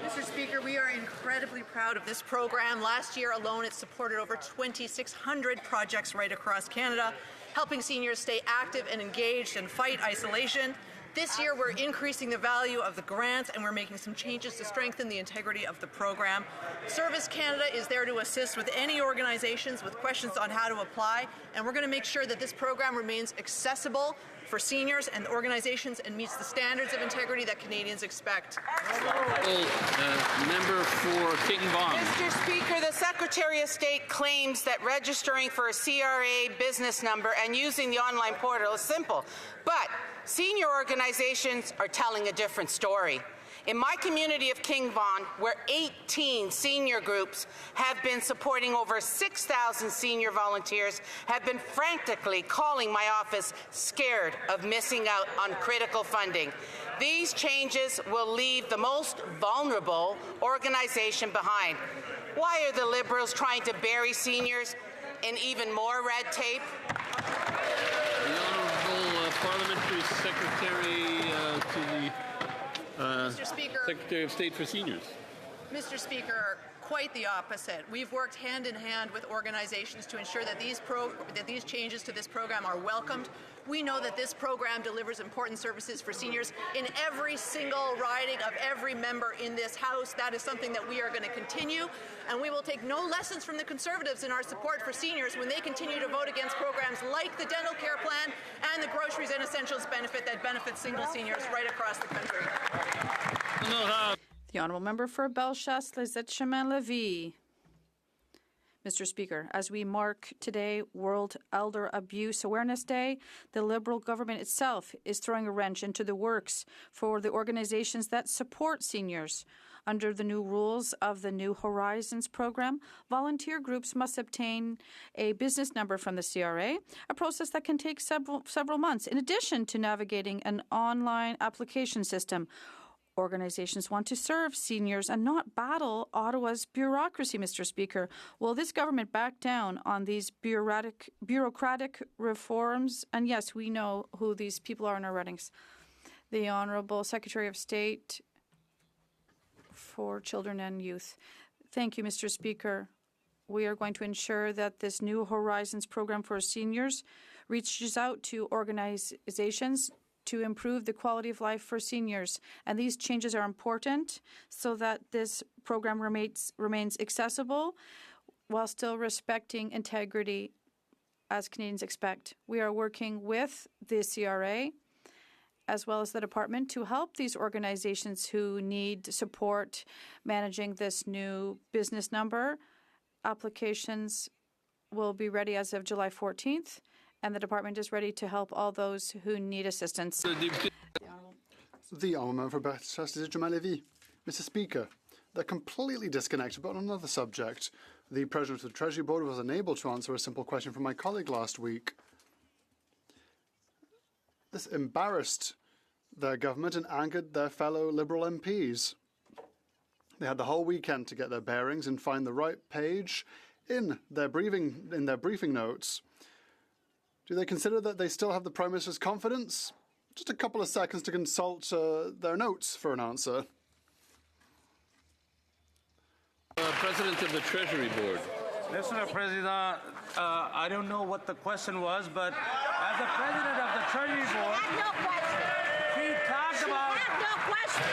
Mr. Speaker, we are incredibly proud of this program. Last year alone, it supported over 2,600 projects right across Canada. helping seniors stay active and engaged and fight isolation. This year, we're increasing the value of the grants, and we're making some changes to strengthen the integrity of the program. Service Canada is there to assist with any organizations with questions on how to apply, and we're going to make sure that this program remains accessible for seniors and organizations and meets the standards of integrity that Canadians expect. Member for King Vaughan. Mr. Speaker, the Secretary of State claims that registering for a CRA business number and using the online portal is simple, but senior organizations are telling a different story. In my community of King Vaughan, where 18 senior groups have been supporting over 6,000 senior volunteers, have been frantically calling my office scared of missing out on critical funding. These changes will leave the most vulnerable organization behind. Why are the Liberals trying to bury seniors in even more red tape? The Honourable Parliamentary Secretary to the Mr. Speaker, Secretary of State for Seniors. Mr. Speaker, quite the opposite. We've worked hand in hand with organizations to ensure that these changes to this program are welcomed. We know that this program delivers important services for seniors in every single riding of every member in this House. That is something that we are going to continue, and we will take no lessons from the Conservatives in our support for seniors when they continue to vote against programs like the dental care plan and the groceries and essentials benefit that benefits single seniors right across the country. The Honourable Member for Bellechasse-les-Chemin-Lévis. Mr. Speaker, as we mark today World Elder Abuse Awareness Day, the Liberal government itself is throwing a wrench into the works for the organizations that support seniors. Under the new rules of the New Horizons program, volunteer groups must obtain a business number from the CRA, a process that can take several months, in addition to navigating an online application system. Organizations want to serve seniors and not battle Ottawa's bureaucracy, Mr. Speaker. Will this government back down on these bureaucratic reforms? And yes, we know who these people are in our ridings. The Honourable Secretary of State for Children and Youth. Thank you, Mr. Speaker. We are going to ensure that this New Horizons program for seniors reaches out to organizations to improve the quality of life for seniors. And these changes are important so that this program remains accessible while still respecting integrity as Canadians expect. We are working with the CRA as well as the department to help these organizations who need support managing this new business number. Applications will be ready as of July 14th. And the department is ready to help all those who need assistance. The Honourable for Bellechasse-les-Chemin-Lévis. Mr. Speaker, they're completely disconnected, but on another subject. The President of the Treasury Board was unable to answer a simple question from my colleague last week. This embarrassed their government and angered their fellow Liberal MPs. They had the whole weekend to get their bearings and find the right page in their briefing notes. Do they consider that they still have the Prime Minister's confidence? Just a couple of seconds to consult their notes for an answer. President of the Treasury Board. Mr. President, I don't know what the question was, but as the President of the Treasury Board, he talked about... no question.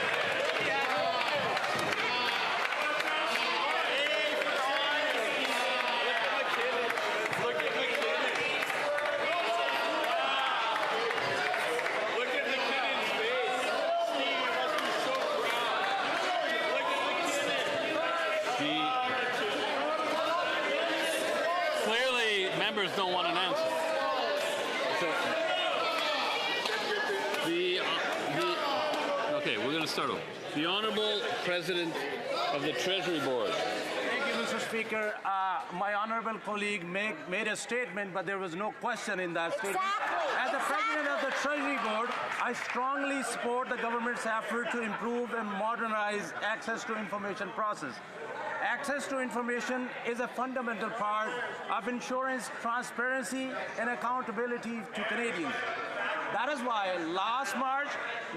Members don't want an answer. Okay, we're going to start over. The Honourable President of the Treasury Board. Thank you, Mr. Speaker. My honourable colleague made a statement, but there was no question in that statement. As the President of the Treasury Board, I strongly support the government's effort to improve and modernize access to information process. Access to information is a fundamental part of ensuring transparency and accountability to Canadians. That is why last March,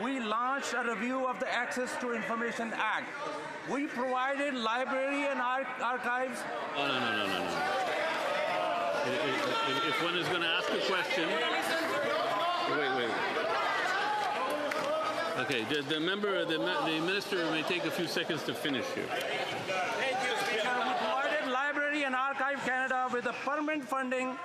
we launched a review of the Access to Information Act. We provided library and archives. No. If one is going to ask a question, wait. Okay, the minister may take a few seconds to finish here. Thank you, Speaker. We provided Library and Archive Canada with a permanent funding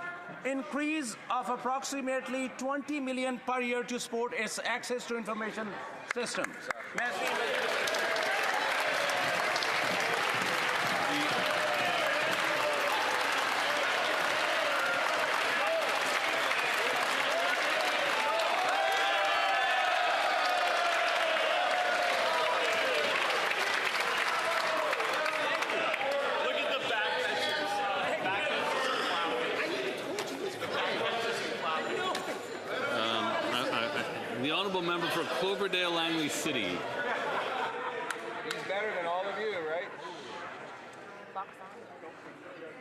increase of approximately $20 million per year to support its access to information system. The honourable member for Cloverdale Langley City. He's better than all of you, right?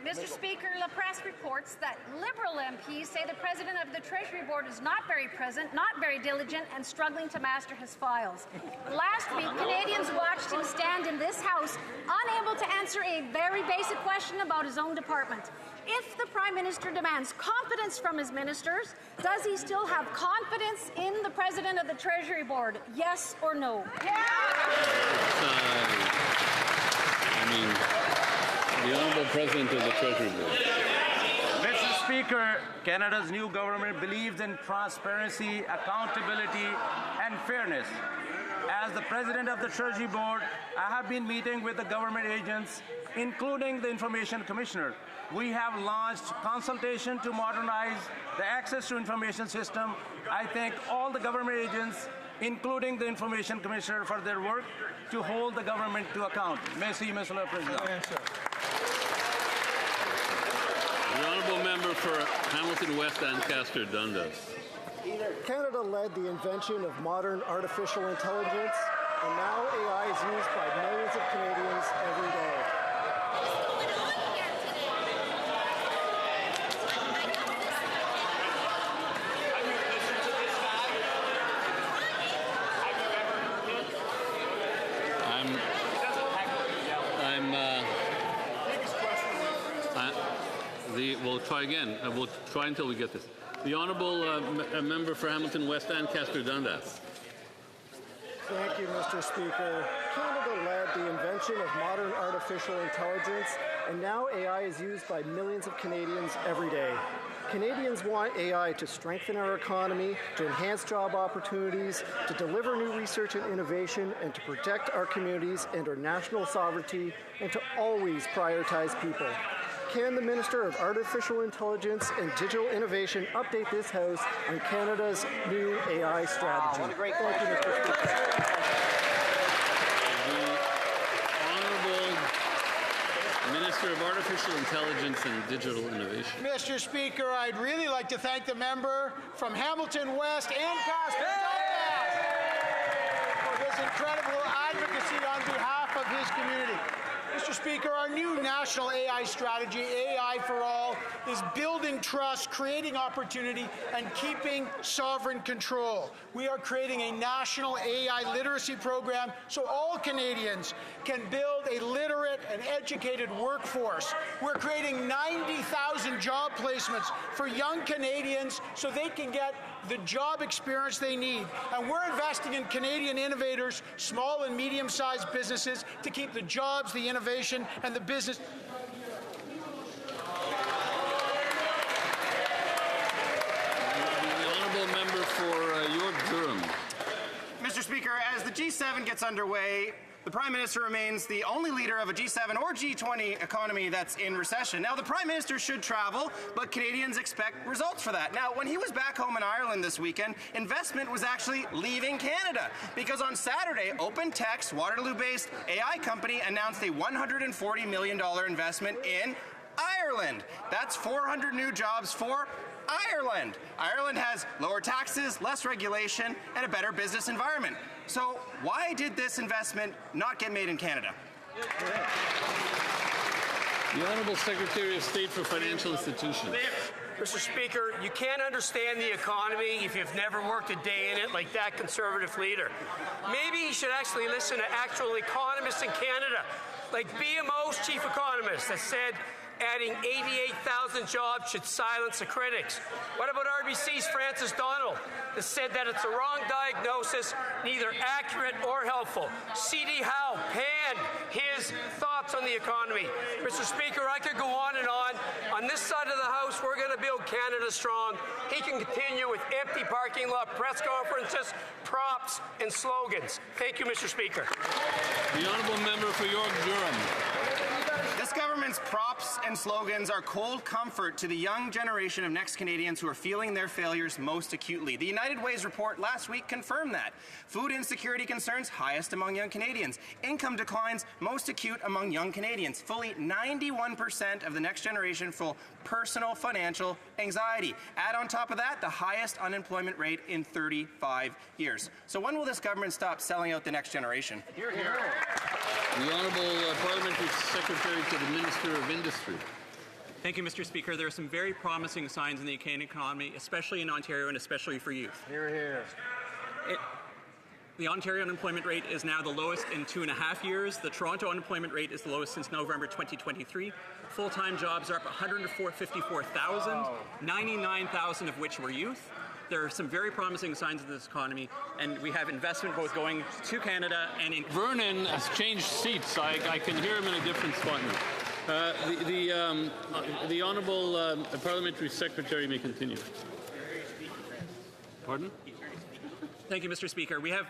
Mr. Speaker, La Presse reports that Liberal MPs say the President of the Treasury Board is not very present, not very diligent, and struggling to master his files. Last week, Canadians watched him stand in this House, unable to answer a very basic question about his own department. If the Prime Minister demands competence from his ministers, does he still have confidence in the President of the Treasury Board? Yes or no? The Honourable President of the Treasury Board. Mr. Speaker, Canada's new government believes in transparency, accountability, and fairness. As the President of the Treasury Board, I have been meeting with the government agents, including the Information Commissioner. We have launched consultation to modernize the access to information system. I thank all the government agents, including the Information Commissioner, for their work to hold the government to account. Merci, Monsieur le Président. The honourable member for Hamilton West Ancaster Dundas. Canada led the invention of modern artificial intelligence, and now AI is used by millions of Canadians every day. We'll try again. We'll try until we get this. The honourable member for Hamilton West Ancaster Dundas. Thank you, Mr. Speaker. Canada led the invention of modern artificial intelligence, and now AI is used by millions of Canadians every day. Canadians want AI to strengthen our economy, to enhance job opportunities, to deliver new research and innovation, and to protect our communities and our national sovereignty, and to always prioritize people. Can the Minister of Artificial Intelligence and Digital Innovation update this House on Canada's new AI strategy? Wow, what a great Thank you, Mr. Speaker. The Honourable Minister of Artificial Intelligence and Digital Innovation. Mr. Speaker, I'd really like to thank the member from Hamilton West Ancaster for his incredible advocacy on behalf of his community. Mr. Speaker, our new national AI strategy, AI for All, is building trust, creating opportunity, and keeping sovereign control. We are creating a national AI literacy program so all Canadians can build a literate and educated workforce. We're creating 90,000 job placements for young Canadians so they can get the job experience they need. And we're investing in Canadian innovators, small and medium-sized businesses, to keep the jobs, the innovation, and the business. The honourable member for York Durham. Mr. Speaker, as the G7 gets underway, the Prime Minister remains the only leader of a G7 or G20 economy that's in recession. Now, the Prime Minister should travel, but Canadians expect results for that. Now, when he was back home in Ireland this weekend, investment was actually leaving Canada, because on Saturday, OpenText, Waterloo-based AI company, announced a $140 million investment in Ireland. That's 400 new jobs for Ireland. Ireland has lower taxes, less regulation, and a better business environment. So why did this investment not get made in Canada? The Honourable Secretary of State for Financial Institutions. Mr. Speaker, you can't understand the economy if you've never worked a day in it like that Conservative leader. Maybe he should actually listen to actual economists in Canada, like BMO's chief economist that said adding 88,000 jobs should silence the critics. What about RBC's Francis Donald, that said that it's a wrong diagnosis, neither accurate or helpful? C.D. Howe panned his thoughts on the economy. Mr. Speaker, I could go on and on. On this side of the House, we're going to build Canada strong. He can continue with empty parking lot press conferences, props, and slogans. Thank you, Mr. Speaker. The honourable member for York Durham. This government's props and slogans are cold comfort to the young generation of next Canadians who are feeling their failures most acutely. The United Way's report last week confirmed that. Food insecurity concerns highest among young Canadians. Income declines most acute among young Canadians. Fully 91% of the next generation feel personal financial anxiety. Add on top of that the highest unemployment rate in 35 years. So when will this government stop selling out the next generation? Hear, hear. The Honourable Parliamentary Secretary to the Minister of Industry. Thank you, Mr. Speaker. There are some very promising signs in the Canadian economy, especially in Ontario and especially for youth. Hear, hear. The Ontario unemployment rate is now the lowest in 2.5 years. The Toronto unemployment rate is the lowest since November 2023. Full-time jobs are up 154,000, 99,000 of which were youth. There are some very promising signs of this economy, and we have investment both going to Canada and in... Vernon has changed seats. I can hear him in a different spot now. The Honourable Parliamentary Secretary may continue. Pardon? Thank you, Mr. Speaker. We have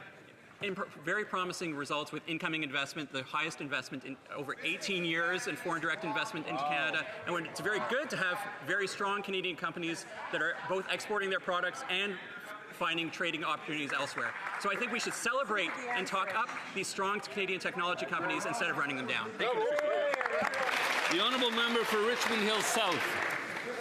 very promising results with incoming investment, the highest investment in over 18 years in foreign direct investment into Canada. And it's very good to have very strong Canadian companies that are both exporting their products and finding trading opportunities elsewhere. So I think we should celebrate and talk up these strong Canadian technology companies instead of running them down. Thank you, Mr. Speaker. The Honourable Member for Richmond Hill South.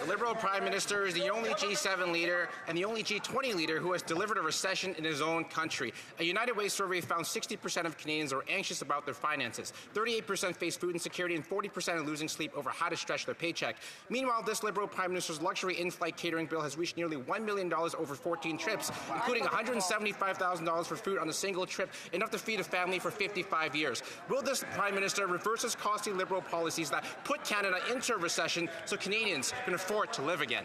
The Liberal Prime Minister is the only G7 leader and the only G20 leader who has delivered a recession in his own country. A United Way survey found 60% of Canadians are anxious about their finances. 38% face food insecurity and 40% are losing sleep over how to stretch their paycheck. Meanwhile, this Liberal Prime Minister's luxury in-flight catering bill has reached nearly $1 million over 14 trips, including $175,000 for food on a single trip, enough to feed a family for 55 years. Will this Prime Minister reverse his costly Liberal policies that put Canada into a recession so Canadians can afford to live again?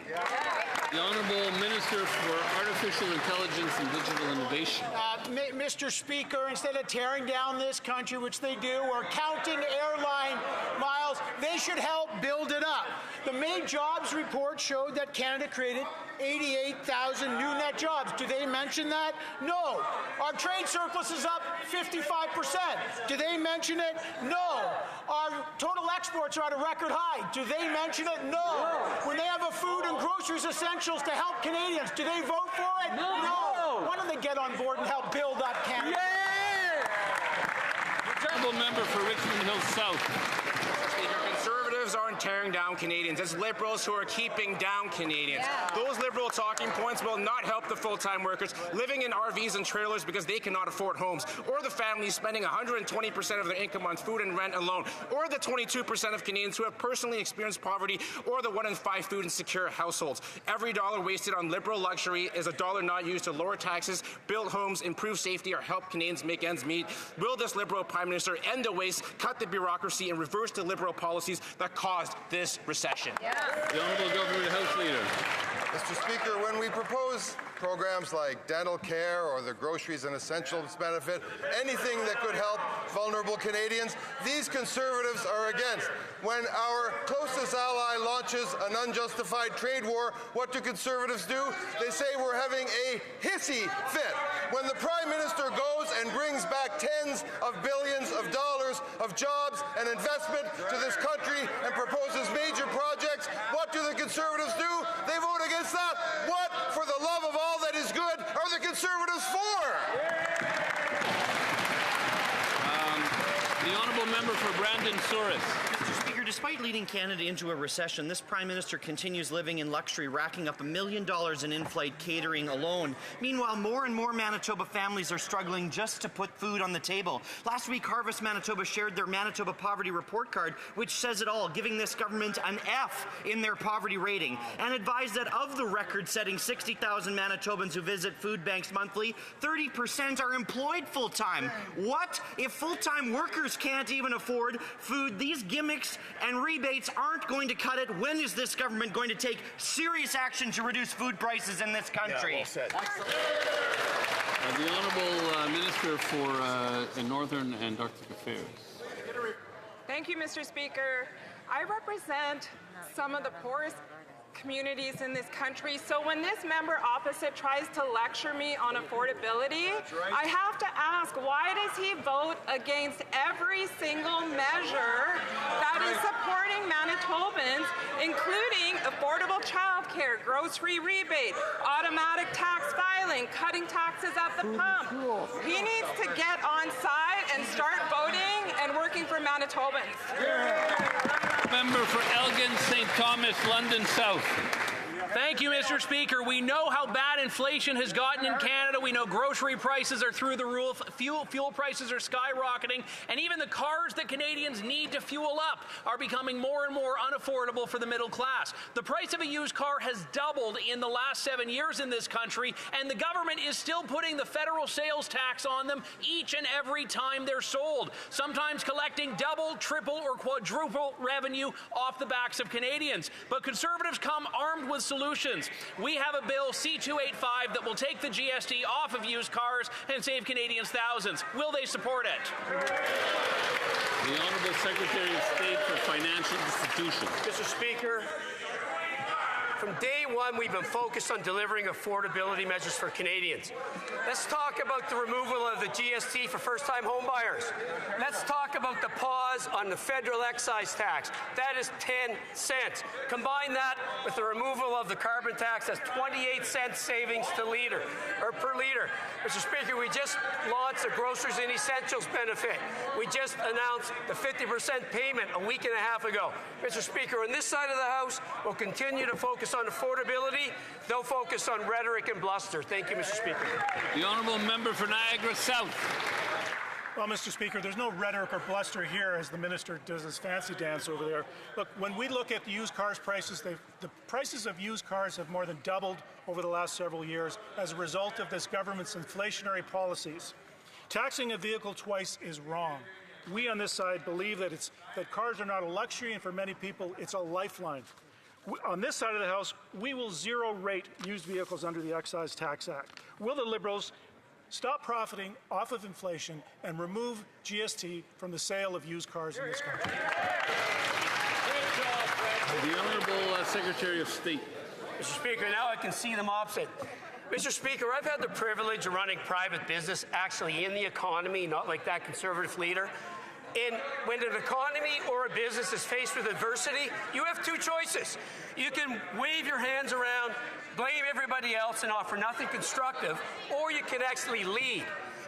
The Honourable Minister for Artificial Intelligence and Digital Innovation. Mr. Speaker, instead of tearing down this country, which they do, or counting airline miles, they should help build it up. The May jobs report showed that Canada created 88,000 new net jobs. Do they mention that? No. Our trade surplus is up 55%. Do they mention it? No. Our total exports are at a record high. Do they mention it? No. When they have a food and groceries essentials to help Canadians, do they vote for it? No. Why don't they get on board and help build up Canada? The Honourable Member for Richmond Hill South. Conservatives aren't tearing down Canadians. It's Liberals who are keeping down Canadians. Those Liberal talking points will not help the full-time workers living in RVs and trailers because they cannot afford homes, or the families spending 120% of their income on food and rent alone, or the 22% of Canadians who have personally experienced poverty, or the 1 in 5 food insecure households. Every dollar wasted on Liberal luxury is a dollar not used to lower taxes, build homes, improve safety, or help Canadians make ends meet. Will this Liberal Prime Minister end the waste, cut the bureaucracy, and reverse the Liberal policies that caused this recession? The Honourable Government House Leader. Mr. Speaker, when we propose programs like dental care or the groceries and essentials benefit, anything that could help vulnerable Canadians, these Conservatives are against. When our closest ally launches an unjustified trade war, what do Conservatives do? They say we're having a hissy fit. When the Prime Minister goes and brings back tens of billions of dollars of jobs and investment to this country and proposes major projects, what do the Conservatives do? They vote against that. What, for the love of all that is good, are the Conservatives for? The Honourable Member for Brandon Souris. Mr. Speaker, despite leading Canada into a recession, this Prime Minister continues living in luxury, racking up $1 million in in-flight catering alone. Meanwhile, more and more Manitoba families are struggling just to put food on the table. Last week, Harvest Manitoba shared their Manitoba Poverty Report Card, which says it all, giving this government an F in their poverty rating, and advised that of the record-setting 60,000 Manitobans who visit food banks monthly, 30% are employed full-time. What? If full-time workers can't even afford food, these gimmicks and rebates aren't going to cut it, when is this government going to take serious action to reduce food prices in this country? Yeah, well said. The Honourable Minister for Northern and Arctic Affairs. Thank you, Mr. Speaker. I represent some of the poorest communities in this country, so when this member opposite tries to lecture me on affordability, I have to ask, why does he vote against every single measure that is supporting Manitobans, including affordable childcare, grocery rebate, automatic tax filing, cutting taxes at the pump? He needs to get on side and start voting and working for Manitobans. Member for Elgin, St. Thomas, London South. Thank you, Mr. Speaker. We know how bad inflation has gotten in Canada. We know grocery prices are through the roof, fuel prices are skyrocketing, and even the cars that Canadians need to fuel up are becoming more and more unaffordable for the middle class. The price of a used car has doubled in the last 7 years in this country, and the government is still putting the federal sales tax on them each and every time they're sold, sometimes collecting double, triple, or quadruple revenue off the backs of Canadians. But Conservatives come armed with solutions. We have a bill, C-285, that will take the GST off of used cars and save Canadians thousands. Will they support it? The Honourable Secretary of State for Financial Institutions. Mr. Speaker, from day one, we've been focused on delivering affordability measures for Canadians. Let's talk about the removal of the GST for first-time homebuyers. Let's talk about the pause on the federal excise tax. That is 10 cents. Combine that with the removal of the carbon tax, that's 28 cents savings per liter. Mr. Speaker, we just launched the Groceries and Essentials benefit. We just announced the 50% payment a week and a half ago. Mr. Speaker, on this side of the House, we'll continue to focus on affordability. They'll focus on rhetoric and bluster. Thank you, Mr. Speaker. The Honourable Member for Niagara South. Well, Mr. Speaker, there's no rhetoric or bluster here as the minister does his fancy dance over there. Look, when we look at the used cars prices, the prices of used cars have more than doubled over the last several years as a result of this government's inflationary policies. Taxing a vehicle twice is wrong. We on this side believe that cars are not a luxury, and for many people, it's a lifeline. On this side of the House, we will zero rate used vehicles under the Excise Tax Act. Will the Liberals stop profiting off of inflation and remove GST from the sale of used cars in this country? The Honourable Secretary of State. Mr. Speaker, now I can see them opposite. Mr. Speaker, I've had the privilege of running private business actually in the economy, not like that Conservative leader. And when an economy or a business is faced with adversity, you have two choices. You can wave your hands around, blame everybody else, and offer nothing constructive, or you can actually lead.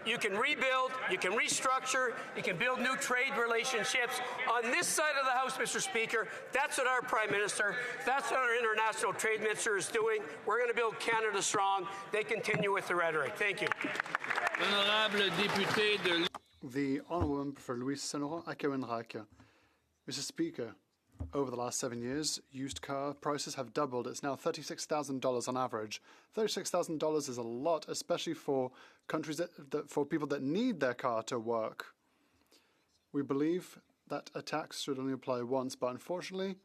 You can rebuild, you can restructure, you can build new trade relationships. On this side of the House, Mr. Speaker, that's what our Prime Minister, that's what our International Trade Minister is doing. We're going to build Canada strong. They continue with the rhetoric. Thank you. L'honorable député de... The Honourable Member for Louis Saint-Laurent, Acawen-Raka. Mr. Speaker, over the last 7 years, used car prices have doubled. It's now $36,000 on average. $36,000 is a lot, especially for countries for people that need their car to work. We believe that a tax should only apply once, but unfortunately,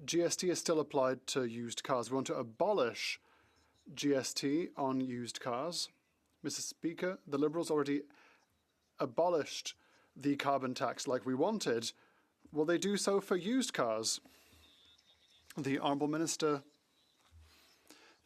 GST is still applied to used cars. We want to abolish GST on used cars. Mr. Speaker, the Liberals already abolished the carbon tax like we wanted. Will they do so for used cars? The Honourable Minister.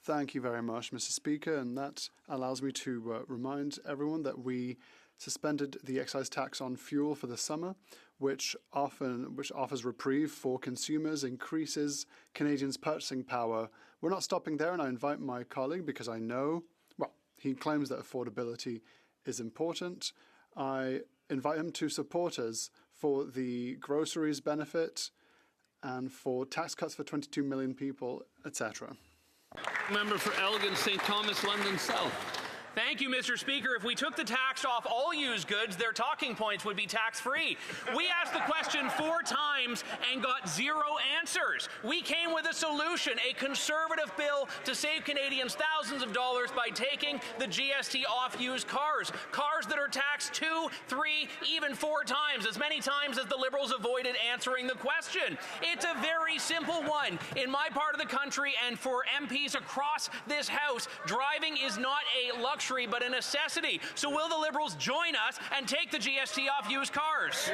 Thank you very much, Mr. Speaker, and that allows me to remind everyone that we suspended the excise tax on fuel for the summer, which offers reprieve for consumers, increases Canadians' purchasing power. We're not stopping there, and I invite my colleague, because I know, well, he claims that affordability is important. I invite him to support us for the groceries benefit and for tax cuts for 22 million people, etc. Member for Elgin, St. Thomas, London South. Thank you, Mr. Speaker. If we took the tax off all used goods, their talking points would be tax-free. We asked the question 4 times and got 0 answers. We came with a solution, a conservative bill to save Canadians thousands of dollars by taking the GST off used cars. Cars that are taxed 2, 3, even 4 times, as many times as the Liberals avoided answering the question. It's a very simple one. In my part of the country and for MPs across this House, driving is not a luxury but a necessity. So will the Liberals join us and take the GST off used cars?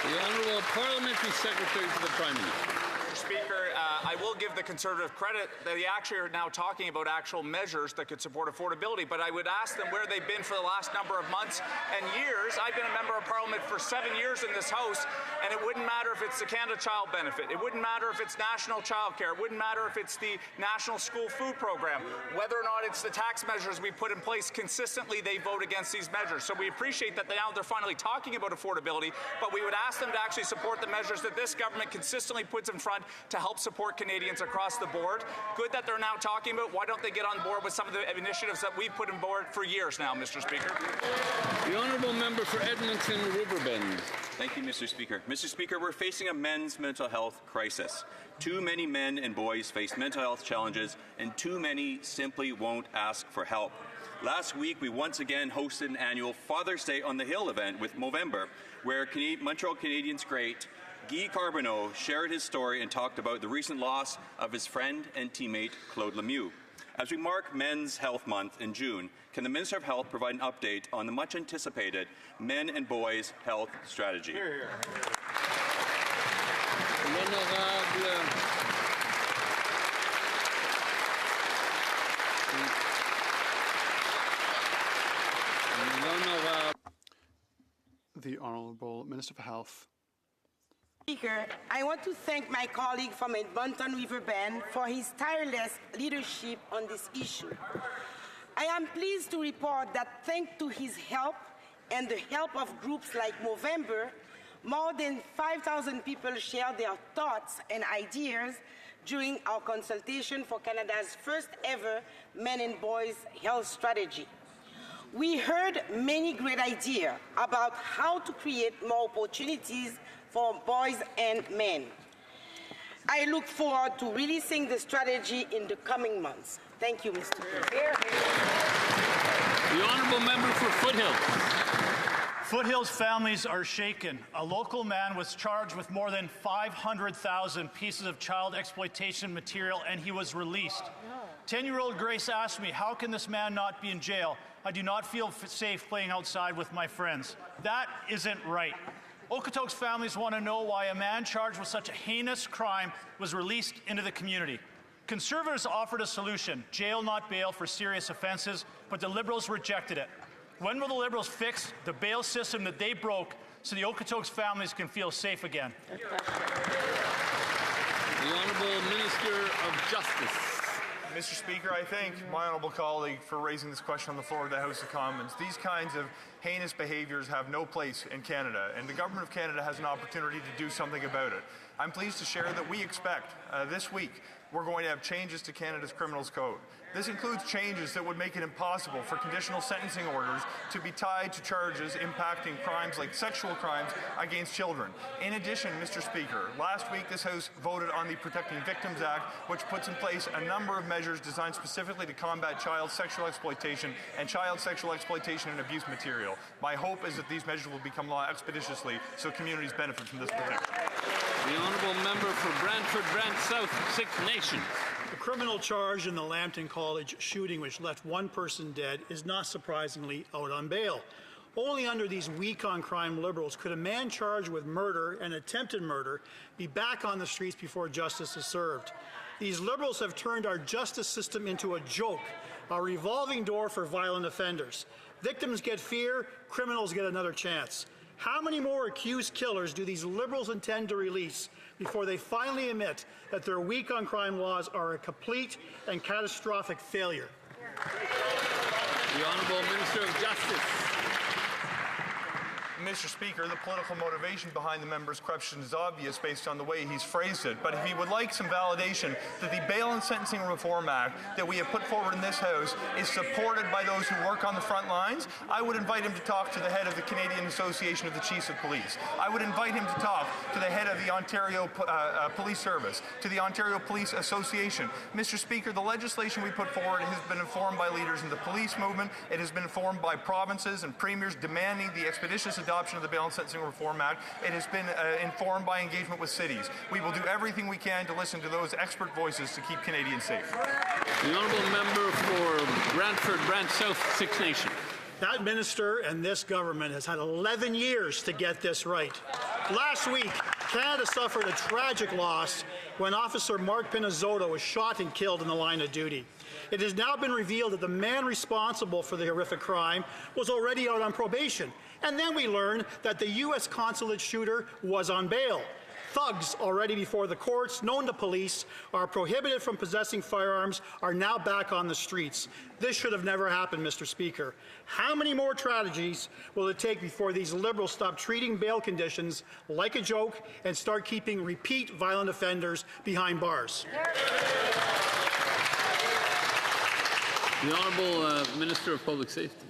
The Honourable Parliamentary Secretary to the Prime Minister. Speaker, I will give the Conservative credit that they actually are now talking about actual measures that could support affordability, but I would ask them where they've been for the last number of months and years. I've been a member of Parliament for 7 years in this House, and it wouldn't matter if it's the Canada Child Benefit. It wouldn't matter if it's national child care. It wouldn't matter if it's the National School Food Program. Whether or not it's the tax measures we put in place, consistently they vote against these measures. So we appreciate that now they're finally talking about affordability, but we would ask them to actually support the measures that this government consistently puts in front to help support Canadians across the board. Good that they're now talking about. Why don't they get on board with some of the initiatives that we've put on board for years now, Mr. Speaker? The Honourable Member for Edmonton Riverbend. Thank you, Mr. Speaker. Mr. Speaker, we're facing a men's mental health crisis. Too many men and boys face mental health challenges, and too many simply won't ask for help. Last week, we once again hosted an annual Father's Day on the Hill event with Movember, where Montreal Canadiens great Guy Carbonneau shared his story and talked about the recent loss of his friend and teammate Claude Lemieux. As we mark Men's Health Month in June, can the Minister of Health provide an update on the much-anticipated Men and Boys Health Strategy? Hear, hear. The Honourable Minister for Health. Speaker, I want to thank my colleague from Edmonton Riverbend for his tireless leadership on this issue. I am pleased to report that thanks to his help and the help of groups like Movember, more than 5,000 people shared their thoughts and ideas during our consultation for Canada's first ever Men and Boys Health Strategy. We heard many great ideas about how to create more opportunities for boys and men. I look forward to releasing the strategy in the coming months. Thank you, Mr. Speaker. The Honourable Member for Foothills. Foothills families are shaken. A local man was charged with more than 500,000 pieces of child exploitation material, and he was released. 10-year-old Grace asked me, how can this man not be in jail? I do not feel safe playing outside with my friends. That isn't right. Okotoks families want to know why a man charged with such a heinous crime was released into the community. Conservatives offered a solution, jail not bail for serious offences, but the Liberals rejected it. When will the Liberals fix the bail system that they broke so the Okotoks families can feel safe again? The Honourable Minister of Justice. Mr. Speaker, I thank my honourable colleague for raising this question on the floor of the House of Commons. These kinds of heinous behaviours have no place in Canada, and the Government of Canada has an opportunity to do something about it. I'm pleased to share that we expect this week we're going to have changes to Canada's Criminals Code. This includes changes that would make it impossible for conditional sentencing orders to be tied to charges impacting crimes like sexual crimes against children. In addition, Mr. Speaker, last week this House voted on the Protecting Victims Act, which puts in place a number of measures designed specifically to combat child sexual exploitation and child sexual exploitation and abuse material. My hope is that these measures will become law expeditiously so communities benefit from this protection. The Honourable Member for Brantford Brant South, Six Nations. The criminal charge in the Lambton College shooting, which left one person dead, is not surprisingly out on bail. Only under these weak-on-crime Liberals could a man charged with murder and attempted murder be back on the streets before justice is served. These Liberals have turned our justice system into a joke, a revolving door for violent offenders. Victims get fear, criminals get another chance. How many more accused killers do these Liberals intend to release before they finally admit that their weak-on-crime laws are a complete and catastrophic failure? The Honourable Minister of Justice. Mr. Speaker, the political motivation behind the member's question is obvious based on the way he's phrased it. But if he would like some validation that the Bail and Sentencing Reform Act that we have put forward in this House is supported by those who work on the front lines, I would invite him to talk to the head of the Canadian Association of the Chiefs of Police. I would invite him to talk to the head of the Ontario Police Service, to the Ontario Police Association. Mr. Speaker, the legislation we put forward has been informed by leaders in the police movement. It has been informed by provinces and premiers demanding the expeditious adoption of the Bail and Sentencing Reform Act. It has been informed by engagement with cities. We will do everything we can to listen to those expert voices to keep Canadians safe. The honourable member for Brantford, Brant South, Six Nation. That minister and this government has had 11 years to get this right. Last week, Canada suffered a tragic loss when Officer Mark Pinizzotto was shot and killed in the line of duty. It has now been revealed that the man responsible for the horrific crime was already out on probation. And then we learn that the U.S. consulate shooter was on bail. Thugs already before the courts, known to police, are prohibited from possessing firearms, are now back on the streets. This should have never happened, Mr. Speaker. How many more tragedies will it take before these Liberals stop treating bail conditions like a joke and start keeping repeat violent offenders behind bars? The Honourable Minister of Public Safety.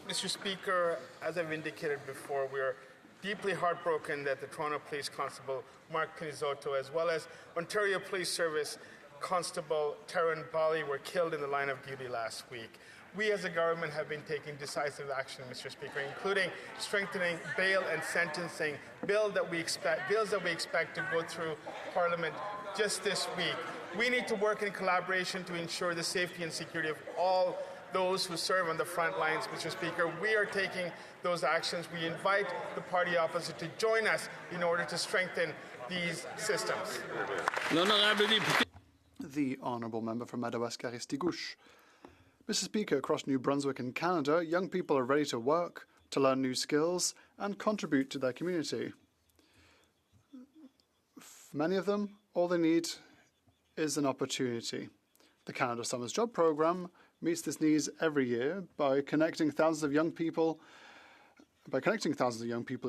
Mr. Speaker, as I've indicated before, we are deeply heartbroken that the Toronto Police Constable Mark Pinizzotto, as well as Ontario Police Service Constable Taryn Bali, were killed in the line of duty last week. We as a government have been taking decisive action, Mr. Speaker, including strengthening bail and sentencing bills that we expect to go through Parliament just this week. We need to work in collaboration to ensure the safety and security of all those who serve on the front lines, Mr. Speaker. We are taking those actions. We invite the party opposite to join us in order to strengthen these systems. The Honourable Member for Meadow West Carristigouche. Mr. Speaker, across New Brunswick and Canada, young people are ready to work, to learn new skills and contribute to their community. For many of them, all they need is an opportunity. The Canada Summers Job Programme meets this need every year by connecting thousands of young people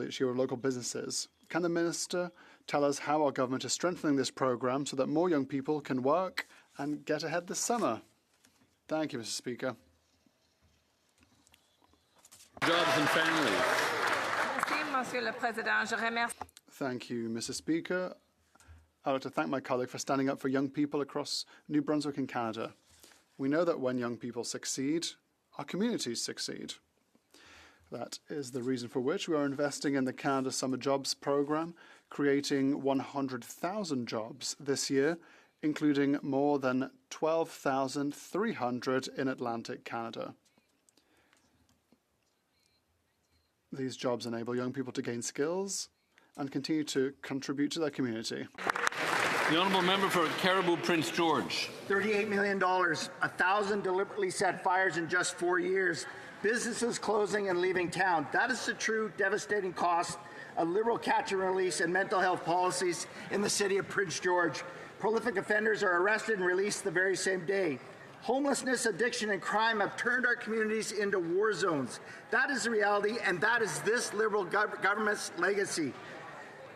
each year with local businesses. Can the Minister tell us how our government is strengthening this programme so that more young people can work and get ahead this summer? Thank you, Mr. Speaker. Jobs and families. Thank you, Mr. Speaker. I'd like to thank my colleague for standing up for young people across New Brunswick and Canada. We know that when young people succeed, our communities succeed. That is the reason for which we are investing in the Canada Summer Jobs Programme, creating 100,000 jobs this year, including more than 12,300 in Atlantic Canada. These jobs enable young people to gain skills and continue to contribute to their community. The Honourable Member for Caribou Prince George. $38 million, 1,000 deliberately set fires in just 4 years, businesses closing and leaving town. That is the true devastating cost of Liberal catch and release and mental health policies in the city of Prince George. Prolific offenders are arrested and released the very same day. Homelessness, addiction, and crime have turned our communities into war zones. That is the reality, and that is this Liberal government's legacy.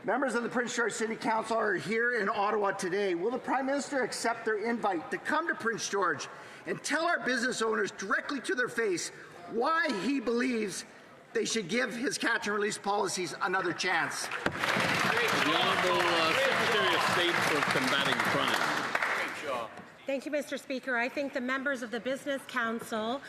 Members of the Prince George City Council are here in Ottawa today. Will the Prime Minister accept their invite to come to Prince George and tell our business owners directly to their face why he believes they should give his catch and release policies another chance? The Honourable Secretary of State for Combating Crime. Thank you, Mr. Speaker. I think the members of the Business Council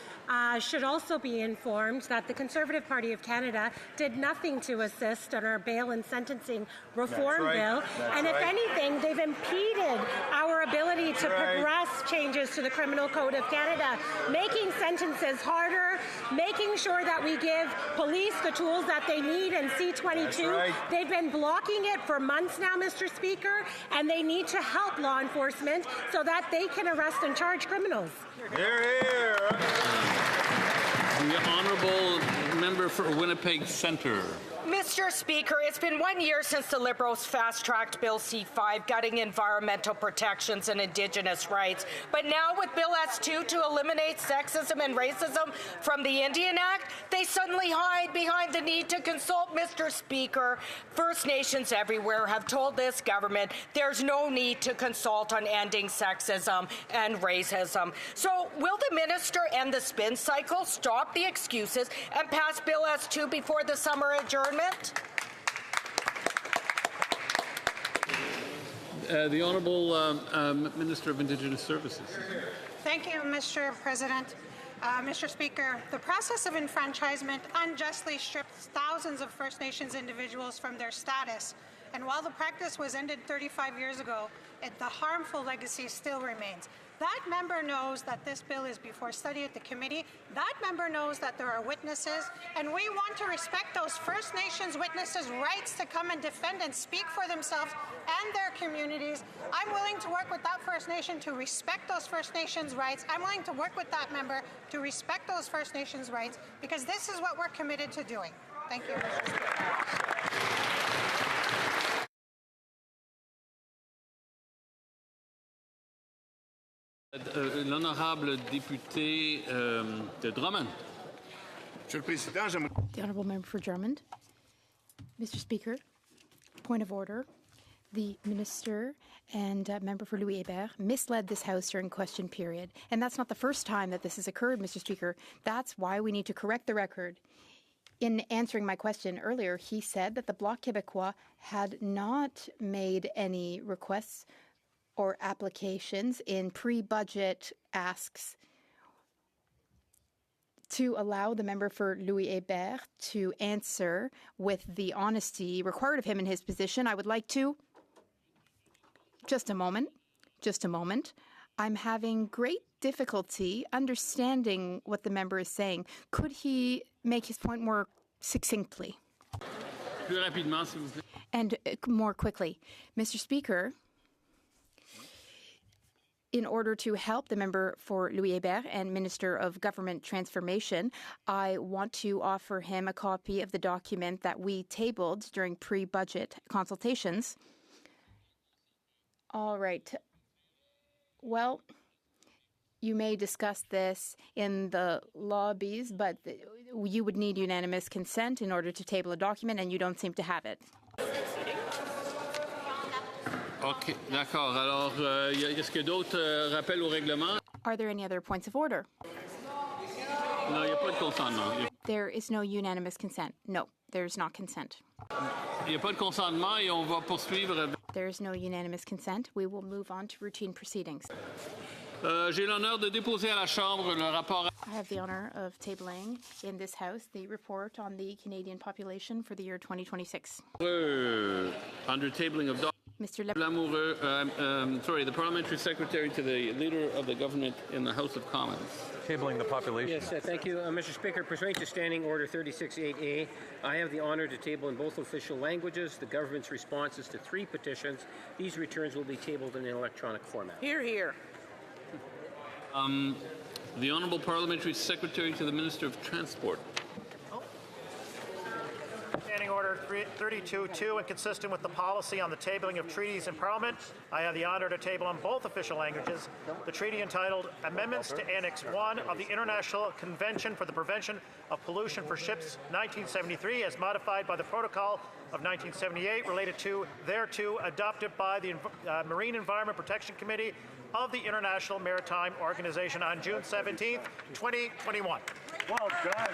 should also be informed that the Conservative Party of Canada did nothing to assist on our bail and sentencing reform bill. And if anything, they've impeded our ability to progress changes to the Criminal Code of Canada, making sentences harder, making sure that we give police the tools that they need in C-22. They've been blocking it for months now, Mr. Speaker, and they need to help law enforcement so that they can arrest and charge criminals. Hear, hear. The Honourable Member for Winnipeg Centre. Mr. Speaker, it's been 1 year since the Liberals fast-tracked Bill C-5, gutting environmental protections and Indigenous rights. But now with Bill S-2 to eliminate sexism and racism from the Indian Act, they suddenly hide behind the need to consult. Mr. Speaker, First Nations everywhere have told this government there's no need to consult on ending sexism and racism. So will the minister end the spin cycle, stop the excuses, and pass Bill S-2 before the summer adjournment? The Honourable Minister of Indigenous Services. Thank you, Mr. President. Mr. Speaker, the process of enfranchisement unjustly strips thousands of First Nations individuals from their status. And while the practice was ended 35 years ago, the harmful legacy still remains. That member knows that this bill is before study at the committee. That member knows that there are witnesses, and we want to respect those First Nations witnesses' rights to come and defend and speak for themselves and their communities. I'm willing to work with that First Nation to respect those First Nations' rights. I'm willing to work with that member to respect those First Nations' rights, because this is what we're committed to doing. Thank you, Mr. Speaker. L'honorable député de Drummond. The Honourable Member for Drummond. Mr. Speaker, point of order. The Minister and Member for Louis Hébert misled this House during question period. And that's not the first time that this has occurred, Mr. Speaker. That's why we need to correct the record. In answering my question earlier, he said that the Bloc Québécois had not made any requests or applications in pre-budget asks to allow the member for Louis Hébert to answer with the honesty required of him in his position. I would like to... Just a moment. I'm having great difficulty understanding what the member is saying. Could he make his point more succinctly? Plus rapidement, s'il vous plaît. And more quickly. Mr. Speaker, in order to help the member for Louis Hébert and Minister of Government Transformation, I want to offer him a copy of the document that we tabled during pre-budget consultations. All right. Well, you may discuss this in the lobbies, but you would need unanimous consent in order to table a document, and you don't seem to have it. OK, d'accord. Alors, est-ce qu'il y a d'autres rappels au règlement? Are there any other points of order? Non, il n'y a pas de consentement. There is no unanimous consent. No, there is not consent. Il n'y a pas de consentement et on va poursuivre. There is no unanimous consent. We will move on to routine proceedings. J'ai l'honneur de déposer à la Chambre le rapport. I have the honor of tabling in this House the report on the Canadian population for the year 2026. Under tabling of Mr. Lamoureux, the Parliamentary Secretary to the Leader of the Government in the House of Commons. Tabling the population. Yes, thank you. Mr. Speaker, pursuant to Standing Order 36.8a, I have the honour to table in both official languages the government's responses to 3 petitions. These returns will be tabled in an electronic format. Hear, hear. The Honourable Parliamentary Secretary to the Minister of Transport. Standing Order 32.2, and consistent with the policy on the tabling of treaties in Parliament, I have the honour to table in both official languages the treaty entitled Amendments to Annex 1 of the International Convention for the Prevention of Pollution for Ships 1973, as modified by the Protocol of 1978 related to thereto, adopted by the Marine Environment Protection Committee of the International Maritime Organization on June 17, 2021. Well done.